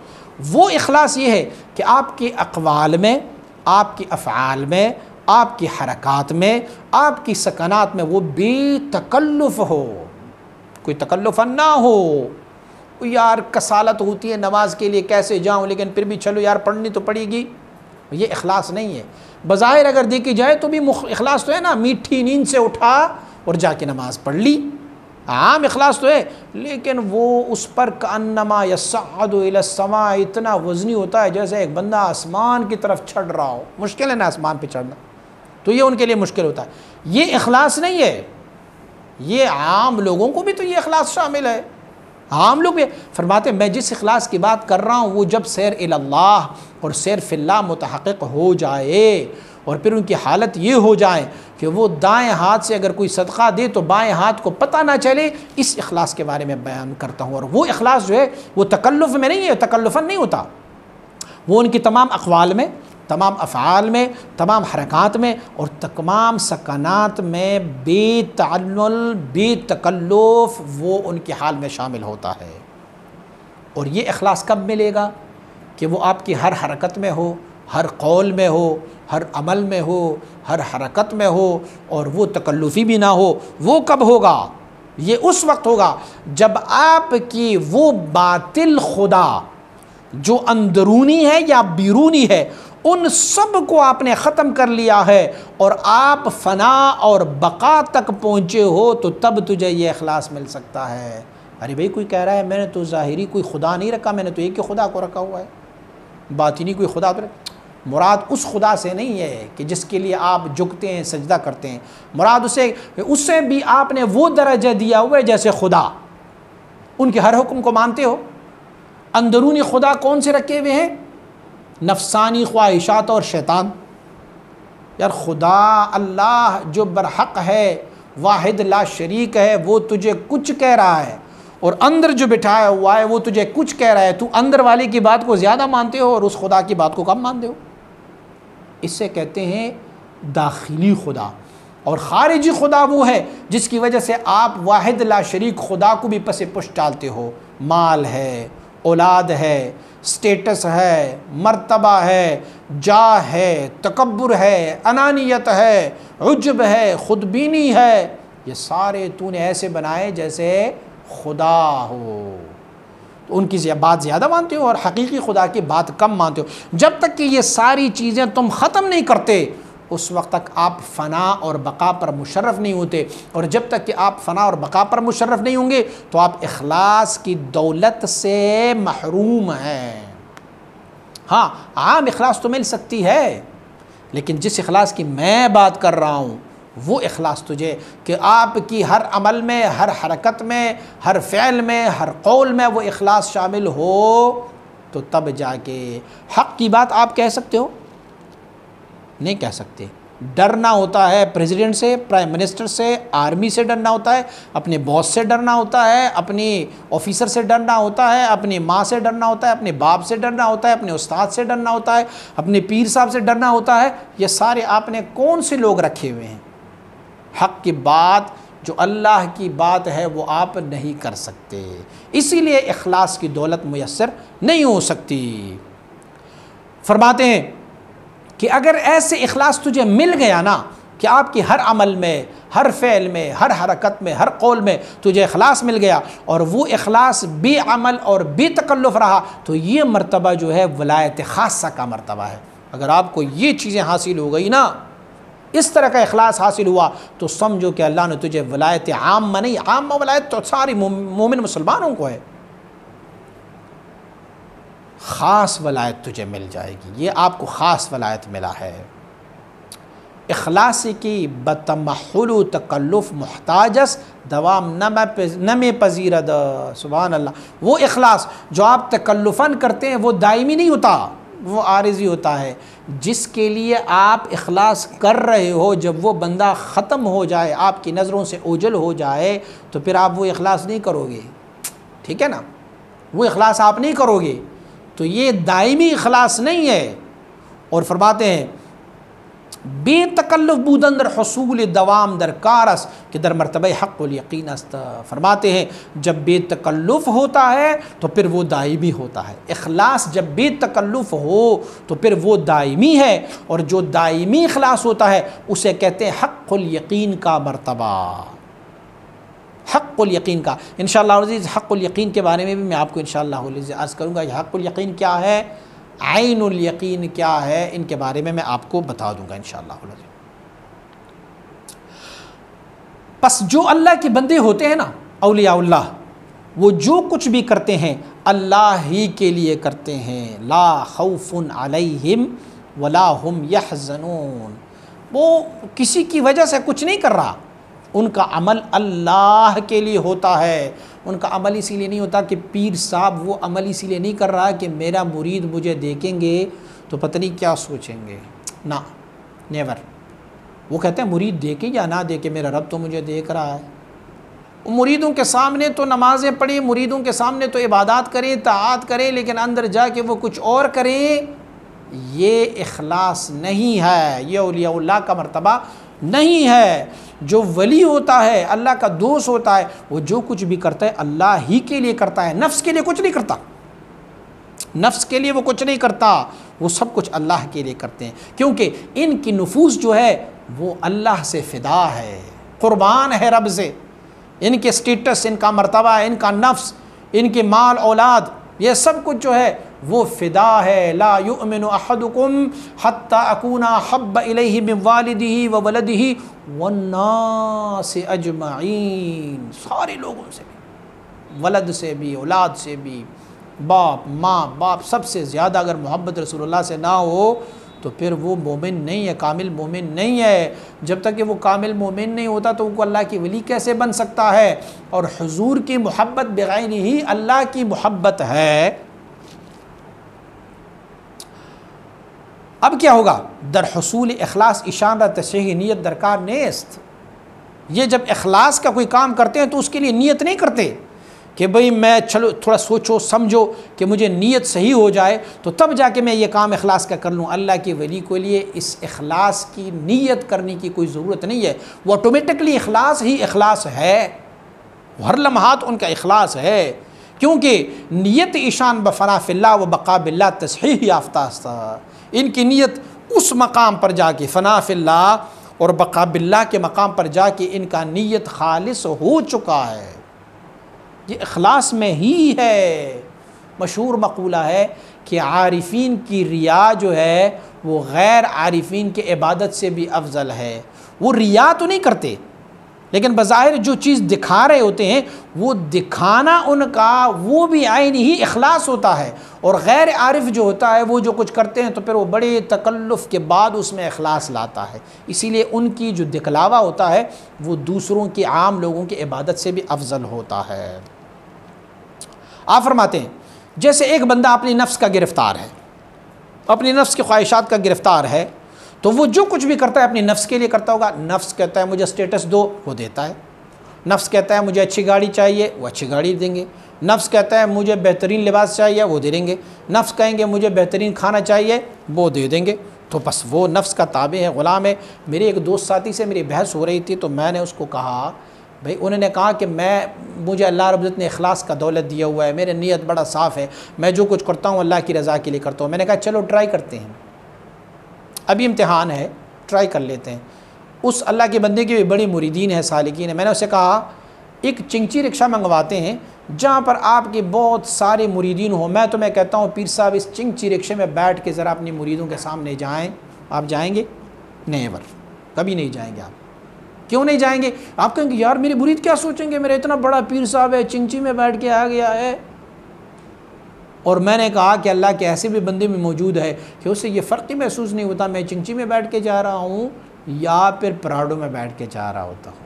वो इखलास ये है कि आपके अक़वाल में, आपकी अफ़आल में, आपकी हरकात में, आपकी सकनात में वो बेतकल्लुफ़ हो, कोई तकल्लुफ़न ना हो। यार कसालत होती है नमाज के लिए, कैसे जाऊँ, लेकिन फिर भी चलो यार पढ़नी तो पड़ेगी, ये इखलास नहीं है। बज़ाहिर अगर देखी जाए तो भी इखलास तो है ना, मीठी नींद से उठा और जाके नमाज़ पढ़ ली, आम इखलास तो है। लेकिन वो उस पर कअन्नमा यस्अदु इलस्समा, इतना वज़नी होता है जैसे एक बंदा आसमान की तरफ चढ़ रहा हो। मुश्किल है ना आसमान पे चढ़ना, तो ये उनके लिए मुश्किल होता है। ये इखलास नहीं है, ये आम लोगों को भी तो ये इखलास शामिल है। आम लोग भी फरमाते मैं जिस इखलास की बात कर रहा हूँ वो जब सैर इल्लाह और सैर फ़िल्लाह मुतहक़्क़िक़ हो जाए और फिर उनकी हालत ये हो जाए कि वो दाएं हाथ से अगर कोई सदका दे तो बाएं हाथ को पता ना चले, इस इखलास के बारे में बयान करता हूँ। और वो इखलास जो है वो तकल्लुफ़ में नहीं है, तकल्लुफ़न नहीं होता, वो उनकी तमाम अक़वाल में, तमाम अफ़आल में, तमाम हरकात में और तमाम सकनात में बेतअल्लुल बेतकल्लुफ़ वो उनके हाल में शामिल होता है। और ये इखलास कब मिलेगा? कि वो आपकी हर हरकत में हो, हर कौल में हो, हर अमल में हो, हर हरकत में हो, और वो तकल्लुफ़ी भी ना हो। वो कब होगा? ये उस वक्त होगा जब आपकी वो बातिल खुदा जो अंदरूनी है या बिरूनी है, उन सब को आपने ख़त्म कर लिया है और आप फ़ना और बका तक पहुँचे हो, तो तब तुझे ये इखलास मिल सकता है। अरे भाई कोई कह रहा है मैंने तो ज़ाहिरी कोई खुदा नहीं रखा, मैंने तो एक ही खुदा को रखा हुआ है, बातिनी कोई खुदा तो मुराद उस खुदा से नहीं है कि जिसके लिए आप झुकते हैं, सजदा करते हैं। मुराद उससे भी आपने वो दर्जा दिया हुआ है जैसे खुदा। उनके हर हुक्म को मानते हो? अंदरूनी खुदा कौन से रखे हुए हैं? नफसानी ख्वाहिशात और शैतान। यार खुदा अल्लाह जो बरहक है, वाहिद ला शरीक है, वो तुझे कुछ कह रहा है और अंदर जो बिठाया हुआ है वो तुझे कुछ कह रहा है। तू अंदर वाले की बात को ज़्यादा मानते हो और उस खुदा की बात को कम मानते हो। इससे कहते हैं दाखिली खुदा। और खारिजी खुदा वो है जिसकी वजह से आप वाहिद ला शरीक खुदा को भी पसे पुश डालते हो। माल है, औलाद है, स्टेटस है, मर्तबा है, जा है, तकब्बुर है, अनानियत है, उज्ब है, खुदबीनी है, ये सारे तूने ऐसे बनाए जैसे खुदा हो। तो उनकी बात ज़्यादा मानते हो और हकीकी खुदा की बात कम मानते हो। जब तक कि ये सारी चीज़ें तुम ख़त्म नहीं करते उस वक्त तक आप फ़ना और बका पर मुशर्रफ़ नहीं होते। और जब तक कि आप फ़ना और बका पर मुशर्रफ़ नहीं होंगे तो आप इखलास की दौलत से महरूम हैं। हाँ, आम इखलास तो मिल सकती है, लेकिन जिस इखलास की मैं बात कर रहा हूँ वो इखलास तुझे कि आपकी हर अमल में, हर हरकत में, हर फ़ेल में, हर कौल में वो इखलास शामिल हो, तो तब जाके हक़ की बात आप कह सकते हो। नहीं कह सकते। डरना होता है प्रेसिडेंट से, प्राइम मिनिस्टर से, आर्मी से डरना होता है, अपने बॉस से डरना होता है, अपनी ऑफिसर से डरना होता है, अपनी माँ से डरना होता है, अपने बाप से डरना होता है, अपने उस्ताद से डरना होता है, अपने पीर साहब से डरना होता है। ये सारे आपने कौन से लोग रखे हुए हैं? हक़ की बात जो अल्लाह की बात है वो आप नहीं कर सकते, इसीलिए इखलास की दौलत मुयस्सर नहीं हो सकती। फरमाते हैं कि अगर ऐसे इखलास तुझे मिल गया ना कि आपकी हर अमल में, हर फ़ेल में, हर हरकत में, हर कौल में तुझे इखलास मिल गया और वो इखलास बेअमल और बेतकल्लुफ़ रहा, तो ये मर्तबा जो है वलायत ख़ासा का मर्तबा है। अगर आपको ये चीज़ें हासिल हो गई ना, इस तरह का इखलास हासिल हुआ, तो समझो कि अल्लाह ने तुझे वलायत आम नहीं, आम वलायत तो सारी मोमिन मुसलमानों को है, ख़ास वलायत तुझे मिल जाएगी। ये आपको ख़ास वलायत मिला है। इखलास की बतमहुलु तकल्लुफ़ मुहताजस दवाम नमे पजीरद। सुभान अल्लाह। वो इखलास जो आप तकल्लुफ़न करते हैं वो दायमी नहीं होता, वो आरिज़ी होता है। जिसके लिए आप इखलास कर रहे हो, जब वो बंदा ख़त्म हो जाए, आपकी नज़रों से ओझल हो जाए, तो फिर आप वो इखलास नहीं करोगे। ठीक है ना, वो इखलास आप नहीं करोगे, तो ये दायमी इखलास नहीं है। और फरमाते हैं बेतकल्लुफ़ बूदन दर हसूल दवाम दर कारस कि दर मरतबा हक़्क़ुल यक़ीन अस्त। फरमाते हैं जब बेतकल्लुफ़ होता है तो फिर वो दायमी होता है। इखलास जब बेतकल्लुफ़ हो तो फिर वो दायमी है, और जो दायमी इखलास होता है उसे कहते हैं हक़्क़ुल यक़ीन का मरतबा। हक़्क़ुल यक़ीन का इंशाअल्लाह अज़ीज़ हक़्क़ुल यक़ीन के बारे में भी मैं आपको इंशाअल्लाह अर्ज़ करूँगा। हक़्क़ुल यक़ीन क्या है, आइनुल यक़ीन क्या है, इनके बारे में मैं आपको बता दूँगा इंशाअल्लाह। बस जो अल्लाह के बंदे होते हैं ना, औलियाउल्लाह, वो जो कुछ भी करते हैं अल्लाह ही के लिए करते हैं। ला खौफुन अलैहिम वला हुम यहज़नून। वो किसी की वजह से कुछ नहीं कर रहा, उनका अमल अल्लाह के लिए होता है। उनका अमल इसीलिए नहीं होता कि पीर साहब, वो अमल इसीलिए नहीं कर रहा कि मेरा मुरीद मुझे देखेंगे तो पता नहीं क्या सोचेंगे, ना, नेवर। वो कहते हैं मुरीद देखे या ना देखे, मेरा रब तो मुझे देख रहा है। मुरीदों के सामने तो नमाज़ें पढ़े, मुरीदों के सामने तो इबादत करें, ताआत करें, लेकिन अंदर जाके वो कुछ और करें, ये इखलास नहीं है, ये औलियाउल्लाह का मर्तबा नहीं है। जो वली होता है, अल्लाह का दोस्त होता है, वो जो कुछ भी करता है अल्लाह ही के लिए करता है, नफ्स के लिए कुछ नहीं करता। नफ्स के लिए वो कुछ नहीं करता, वो सब कुछ अल्लाह के लिए करते हैं, क्योंकि इनकी नुफूस जो है वो अल्लाह से फ़िदा है, क़ुरबान है रब से। इनके स्टेटस, इनका मर्तबा, इनका नफ्स, इनके माल औलाद, ये सब कुछ जो है वो फ़िदा है। ला युमिनु अहदुकुम हत्ता अकूना हब्ब इलैहि मिन वालिदिही व वलदिही वन्नासि अजमईन। सारे लोगों से भी, वलद से भी, औलाद से भी, बाप, माँ बाप, सबसे ज़्यादा अगर मोहब्बत रसूलुल्लाह से ना हो तो फिर वो मोमिन नहीं है, कामिल मोमिन नहीं है। जब तक कि वो कामिल मोमिन नहीं होता तो वो अल्लाह की वली कैसे बन सकता है? और हुजूर की मोहब्बत बगैर ही अल्लाह की मोहब्बत है। अब क्या होगा? दर हुसूल इखलास इशारा तशहीह नियत दरकार नेस्त। ये जब इखलास का कोई काम करते हैं तो उसके लिए नियत नहीं करते कि भाई मैं चलो थोड़ा सोचो समझो कि मुझे नीयत सही हो जाए तो तब जाके मैं ये काम इखलास का कर लूँ। अल्लाह के वली को लिए इस इखलास की नीयत करने की कोई ज़रूरत नहीं है। वो ऑटोमेटिकली इखलास ही इखलास है, हर लम्हात उनका इखलास है, क्योंकि नीयत ईशान बफना फिल्ला व बका बिल्ला तस्हीह याफ्ता। इनकी नीयत उस मकाम पर जाके फ़ना फिल्ला और बका बिल्ला के मकाम पर जाके इनका नीयत खालिस हो चुका है। ये इखलास में ही है। मशहूर मक़ूला है कि आरिफीन की रिया जो है वो गैर आरिफीन के इबादत से भी अफजल है। वो रिया तो नहीं करते, लेकिन बज़ाहिर जो चीज़ दिखा रहे होते हैं वो दिखाना उनका वो भी आइन ही इखलास होता है। और गैर आरिफ जो होता है वो जो कुछ करते हैं तो फिर वो बड़े तकल्लुफ़ के बाद उसमें इखलास लाता है। इसीलिए उनकी जो दिखलावा होता है वो दूसरों की आम लोगों की इबादत से भी अफजल होता है। आप फरमाते हैं जैसे एक बंदा अपनी नफ्स का गिरफ़्तार है, अपनी नफ्स की ख्वाहिशात का गिरफ़्तार है, तो वो जो कुछ भी करता है अपनी नफ्स के लिए करता होगा। नफ्स कहता है मुझे स्टेटस दो, वो देता है। नफ्स कहता है मुझे अच्छी गाड़ी चाहिए, वो अच्छी गाड़ी देंगे। नफ्स कहता है मुझे बेहतरीन लिबास चाहिए, वो दे देंगे। नफ्स कहेंगे मुझे बेहतरीन खाना चाहिए, वो दे देंगे। तो बस वो नफ्स का ताबे है, ग़ुलाम है। मेरे एक दोस्त साथी से मेरी बहस हो रही थी तो मैंने उसको कहा भाई, उन्होंने कहा कि मुझे अल्लाह रब्बुल इज़्ज़त ने इखलास का दौलत दिया हुआ है, मेरी नीयत बड़ा साफ़ है, मैं जो कुछ करता हूँ अल्लाह की रज़ा के लिए करता हूँ। मैंने कहा चलो ट्राई करते हैं, अभी इम्तिहान है, ट्राई कर लेते हैं। उस अल्लाह के बंदे की भी बड़ी मुरीदीन है, सालिकीन है। मैंने उससे कहा एक चिंची रिक्शा मंगवाते हैं जहाँ पर आपके बहुत सारे मुरीदीन हो। मैं तो मैं कहता हूँ पीर साहब इस चिंची रिक्शे में बैठ के ज़रा अपनी मुरीदों के सामने जाएँ। आप जाएँगे? नेवर, कभी नहीं जाएंगे आप। क्यों नहीं जाएंगे? आप कहेंगे यार मेरे मुरीद क्या सोचेंगे, मेरा इतना बड़ा पीर साहब है, चिंची में बैठ के आ गया है। और मैंने कहा कि अल्लाह के ऐसे भी बंदे में मौजूद है कि उससे ये फ़र्क ही महसूस नहीं होता मैं चिंची में बैठ के जा रहा हूँ या फिर पराडो में बैठ के जा रहा होता हूँ।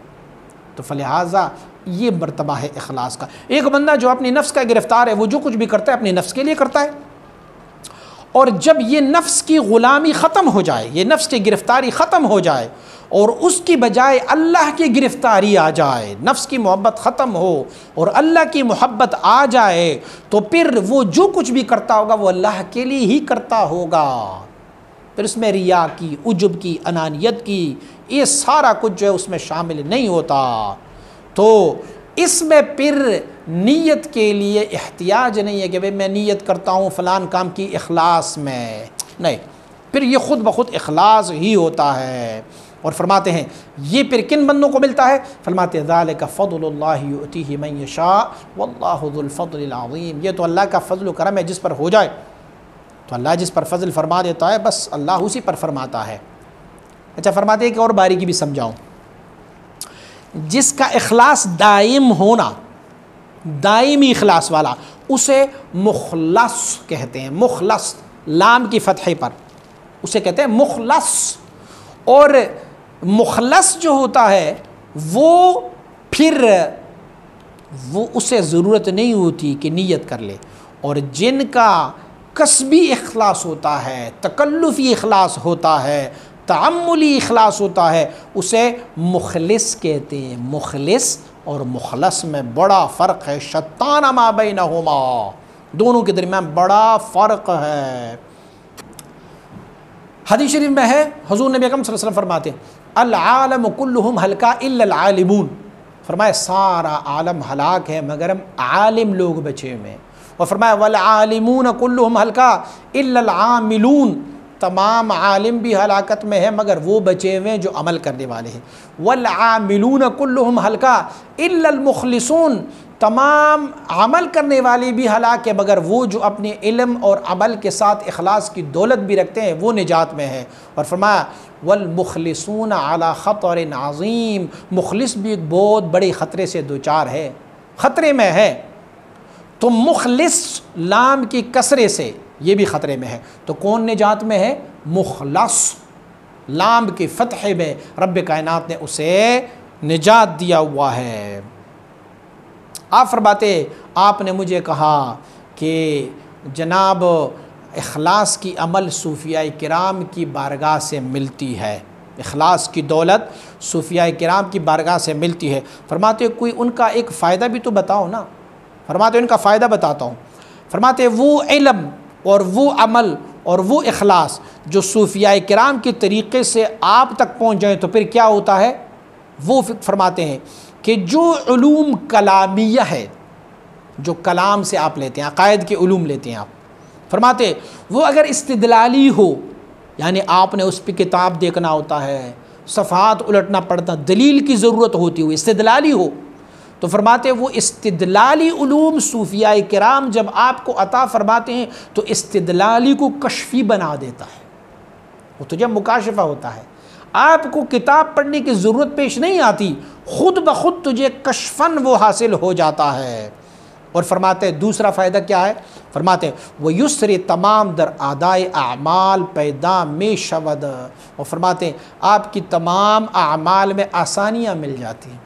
तो फलिहाजा ये मर्तबा है इखलास का। एक बंदा जो अपनी नफ्स का गिरफ़्तार है वो जो कुछ भी करता है अपनी नफ्स के लिए करता है, और जब ये नफ्स की ग़ुलामी ख़त्म हो जाए, ये नफ्स की गिरफ़्तारी ख़त्म हो जाए और उसकी बजाय अल्लाह की गिरफ़्तारी आ जाए, नफ्स की मोहब्बत ख़त्म हो और अल्लाह की मोहब्बत आ जाए, तो फिर वो जो कुछ भी करता होगा वो अल्लाह के लिए ही करता होगा। फिर उसमें रिया की, उजुब की, अनानियत की, ये सारा कुछ जो है उसमें शामिल नहीं होता। तो इसमें फिर नीयत के लिए एहतियाज नहीं है कि भाई मैं नीयत करता हूँ फ़लान काम की इखलास में, नहीं, फिर ये ख़ुद ब खुद इखलास ही होता है। और फरमाते हैं ये फिर किन बंदों को मिलता है? फरमाते हैं ज़ालिका फ़ज़्लुल्लाहि युअतीहि मन यशा वल्लाहु ज़ुल फ़ज़्लिल अज़ीम। ये तो अल्लाह का फ़ज़्ल करम है, जिस पर हो जाए तो अल्लाह जिस पर फ़ज़ल फरमा देता है बस अल्लाह उसी पर फरमाता है। अच्छा, फरमाते हैं कि और बारीकी भी समझाऊँ, जिसका इखलास दायम होना, दायमी इखलास वाला, उसे मुखलस कहते हैं। मुखलस, लाम की फ़तह पर उसे कहते हैं मुखलस। और मुखलस जो होता है वो फिर वो उसे ज़रूरत नहीं होती कि नीयत कर ले। और जिनका कसबी इखलास होता है, तकल्लुफ़ी इखलास होता है, तअम्मुली इखलास होता है, उसे मुखलिस कहते हैं। मुखलिस और मुखलस में बड़ा फ़र्क है। शत्तान मा बैनहुमा, दोनों के दरमियान बड़ा फ़र्क है। हदीस शरीफ में है, हुज़ूर नबी अकरम सल्लल्लाहु अलैहि वसल्लम फरमाते हैं अल आलम कुल्लुहुम हलका इल्लल आलिमून। फरमाया सारा आलम हलाक है मगर हम आलिम लोग बचे हुए हैं। और फरमाया वल आलिमून कुल्लुहुम हलका इल्लल आमिलून। तमाम आलिम भी हलाकत में है मगर वो बचे हुए हैं जो अमल करने वाले हैं। वल आमिलून कुल्लुहुम हलका इल्लल मुखलिसून। तमाम अमल करने वाले भी हलाक है मगर वो जो अपने इल्म और अमल के साथ इखलास की दौलत भी रखते हैं वो निजात में है। और फरमाया वल मुखलिसून अला ख़तरिन अज़ीम। मुखलिस भी एक बहुत बड़े ख़तरे से दो चार है, ख़तरे में है। तो मुखलिस लाम की कसरे से ये भी ख़तरे में है। तो कौन निजात में है? मुखलस, लाम के फतह में रब कायनात ने उसे निजात दिया हुआ है। आप फरमाते, आपने मुझे कहा कि जनाब इखलास की अमल सूफिया किराम की बारगाह से मिलती है, इखलास की दौलत सूफिया किराम की बारगाह से मिलती है। फरमाते कोई उनका एक फ़ायदा भी तो बताओ ना। फरमाते उनका फ़ायदा बताता हूँ। फरमाते वो इल्म और वो अमल और वो इखलास जो सूफिया किराम के तरीक़े से आप तक पहुँच जाए तो फिर क्या होता है। वो फरमाते हैं कि जो उलूम कलामिया है, जो कलाम से आप लेते हैं, अक़ायद के उलूम लेते हैं आप, फरमाते वो अगर इस्तिदलाली हो, यानी आपने उस पर किताब देखना होता है, सफ़हात उलटना पड़ता, दलील की ज़रूरत होती हुई इस्तिदलाली हो, तो फरमाते वो इस्तिदलाली उलूम सूफिया किराम जब आपको अता फरमाते हैं तो इस्तिदलाली को कशफ़ी बना देता है, वो तुझे मुकाशफा होता है। आपको किताब पढ़ने की ज़रूरत पेश नहीं आती, ख़ुद ब खुद तुझे कशफ़न वो हासिल हो जाता है। और फरमाते दूसरा फ़ायदा क्या है। फरमाते वो युस्र तमाम दर आदाय आमाल पैदा में शवद, और फरमाते आपकी तमाम आमाल में आसानियाँ मिल जाती हैं।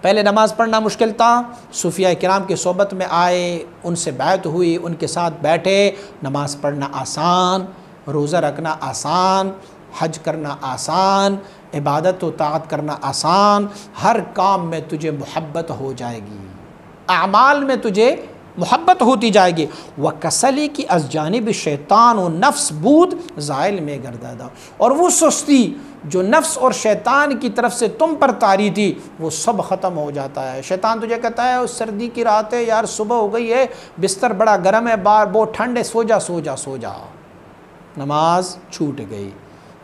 पहले नमाज़ पढ़ना मुश्किल था, सूफिया किराम की सोबत में आए, उनसे बैत हुई, उनके साथ बैठे, नमाज़ पढ़ना आसान, रोज़ा रखना आसान, हज करना आसान, इबादत व ताअत करना आसान, हर काम में तुझे मोहब्बत हो जाएगी, आमाल में तुझे मोहब्बत होती जाएगी। व कसली की अज़जानिब शैतान व नफ्स बूद ज़ाइल में गर्दादा, और वो सुस्ती जो नफ्स और शैतान की तरफ से तुम पर तारी थी वो सब ख़त्म हो जाता है। शैतान तुझे कहता है उस सर्दी की रात है यार, सुबह हो गई है, बिस्तर बड़ा गर्म है, बार बहुत ठंड है, सो जा सो जा सो जा, नमाज छूट गई।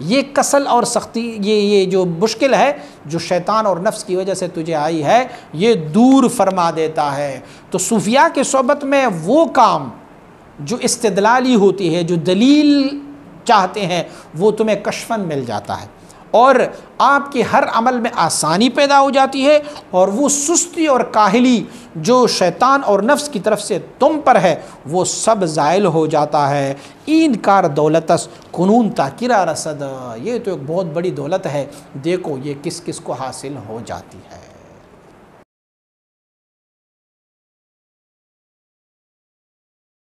ये कसल और सख्ती, ये जो मुश्किल है जो शैतान और नफ्स की वजह से तुझे आई है, ये दूर फरमा देता है। तो सूफिया के सोबत में वो काम जो इस्तिदलाली होती है, जो दलील चाहते हैं, वो तुम्हें कशफन मिल जाता है और आपके हर अमल में आसानी पैदा हो जाती है, और वो सुस्ती और काहली जो शैतान और नफ्स की तरफ से तुम पर है वो सब ज़ाइल हो जाता है। इनकार दौलतस कुनून ताकिरा रसद, ये तो एक बहुत बड़ी दौलत है, देखो ये किस किस को हासिल हो जाती है।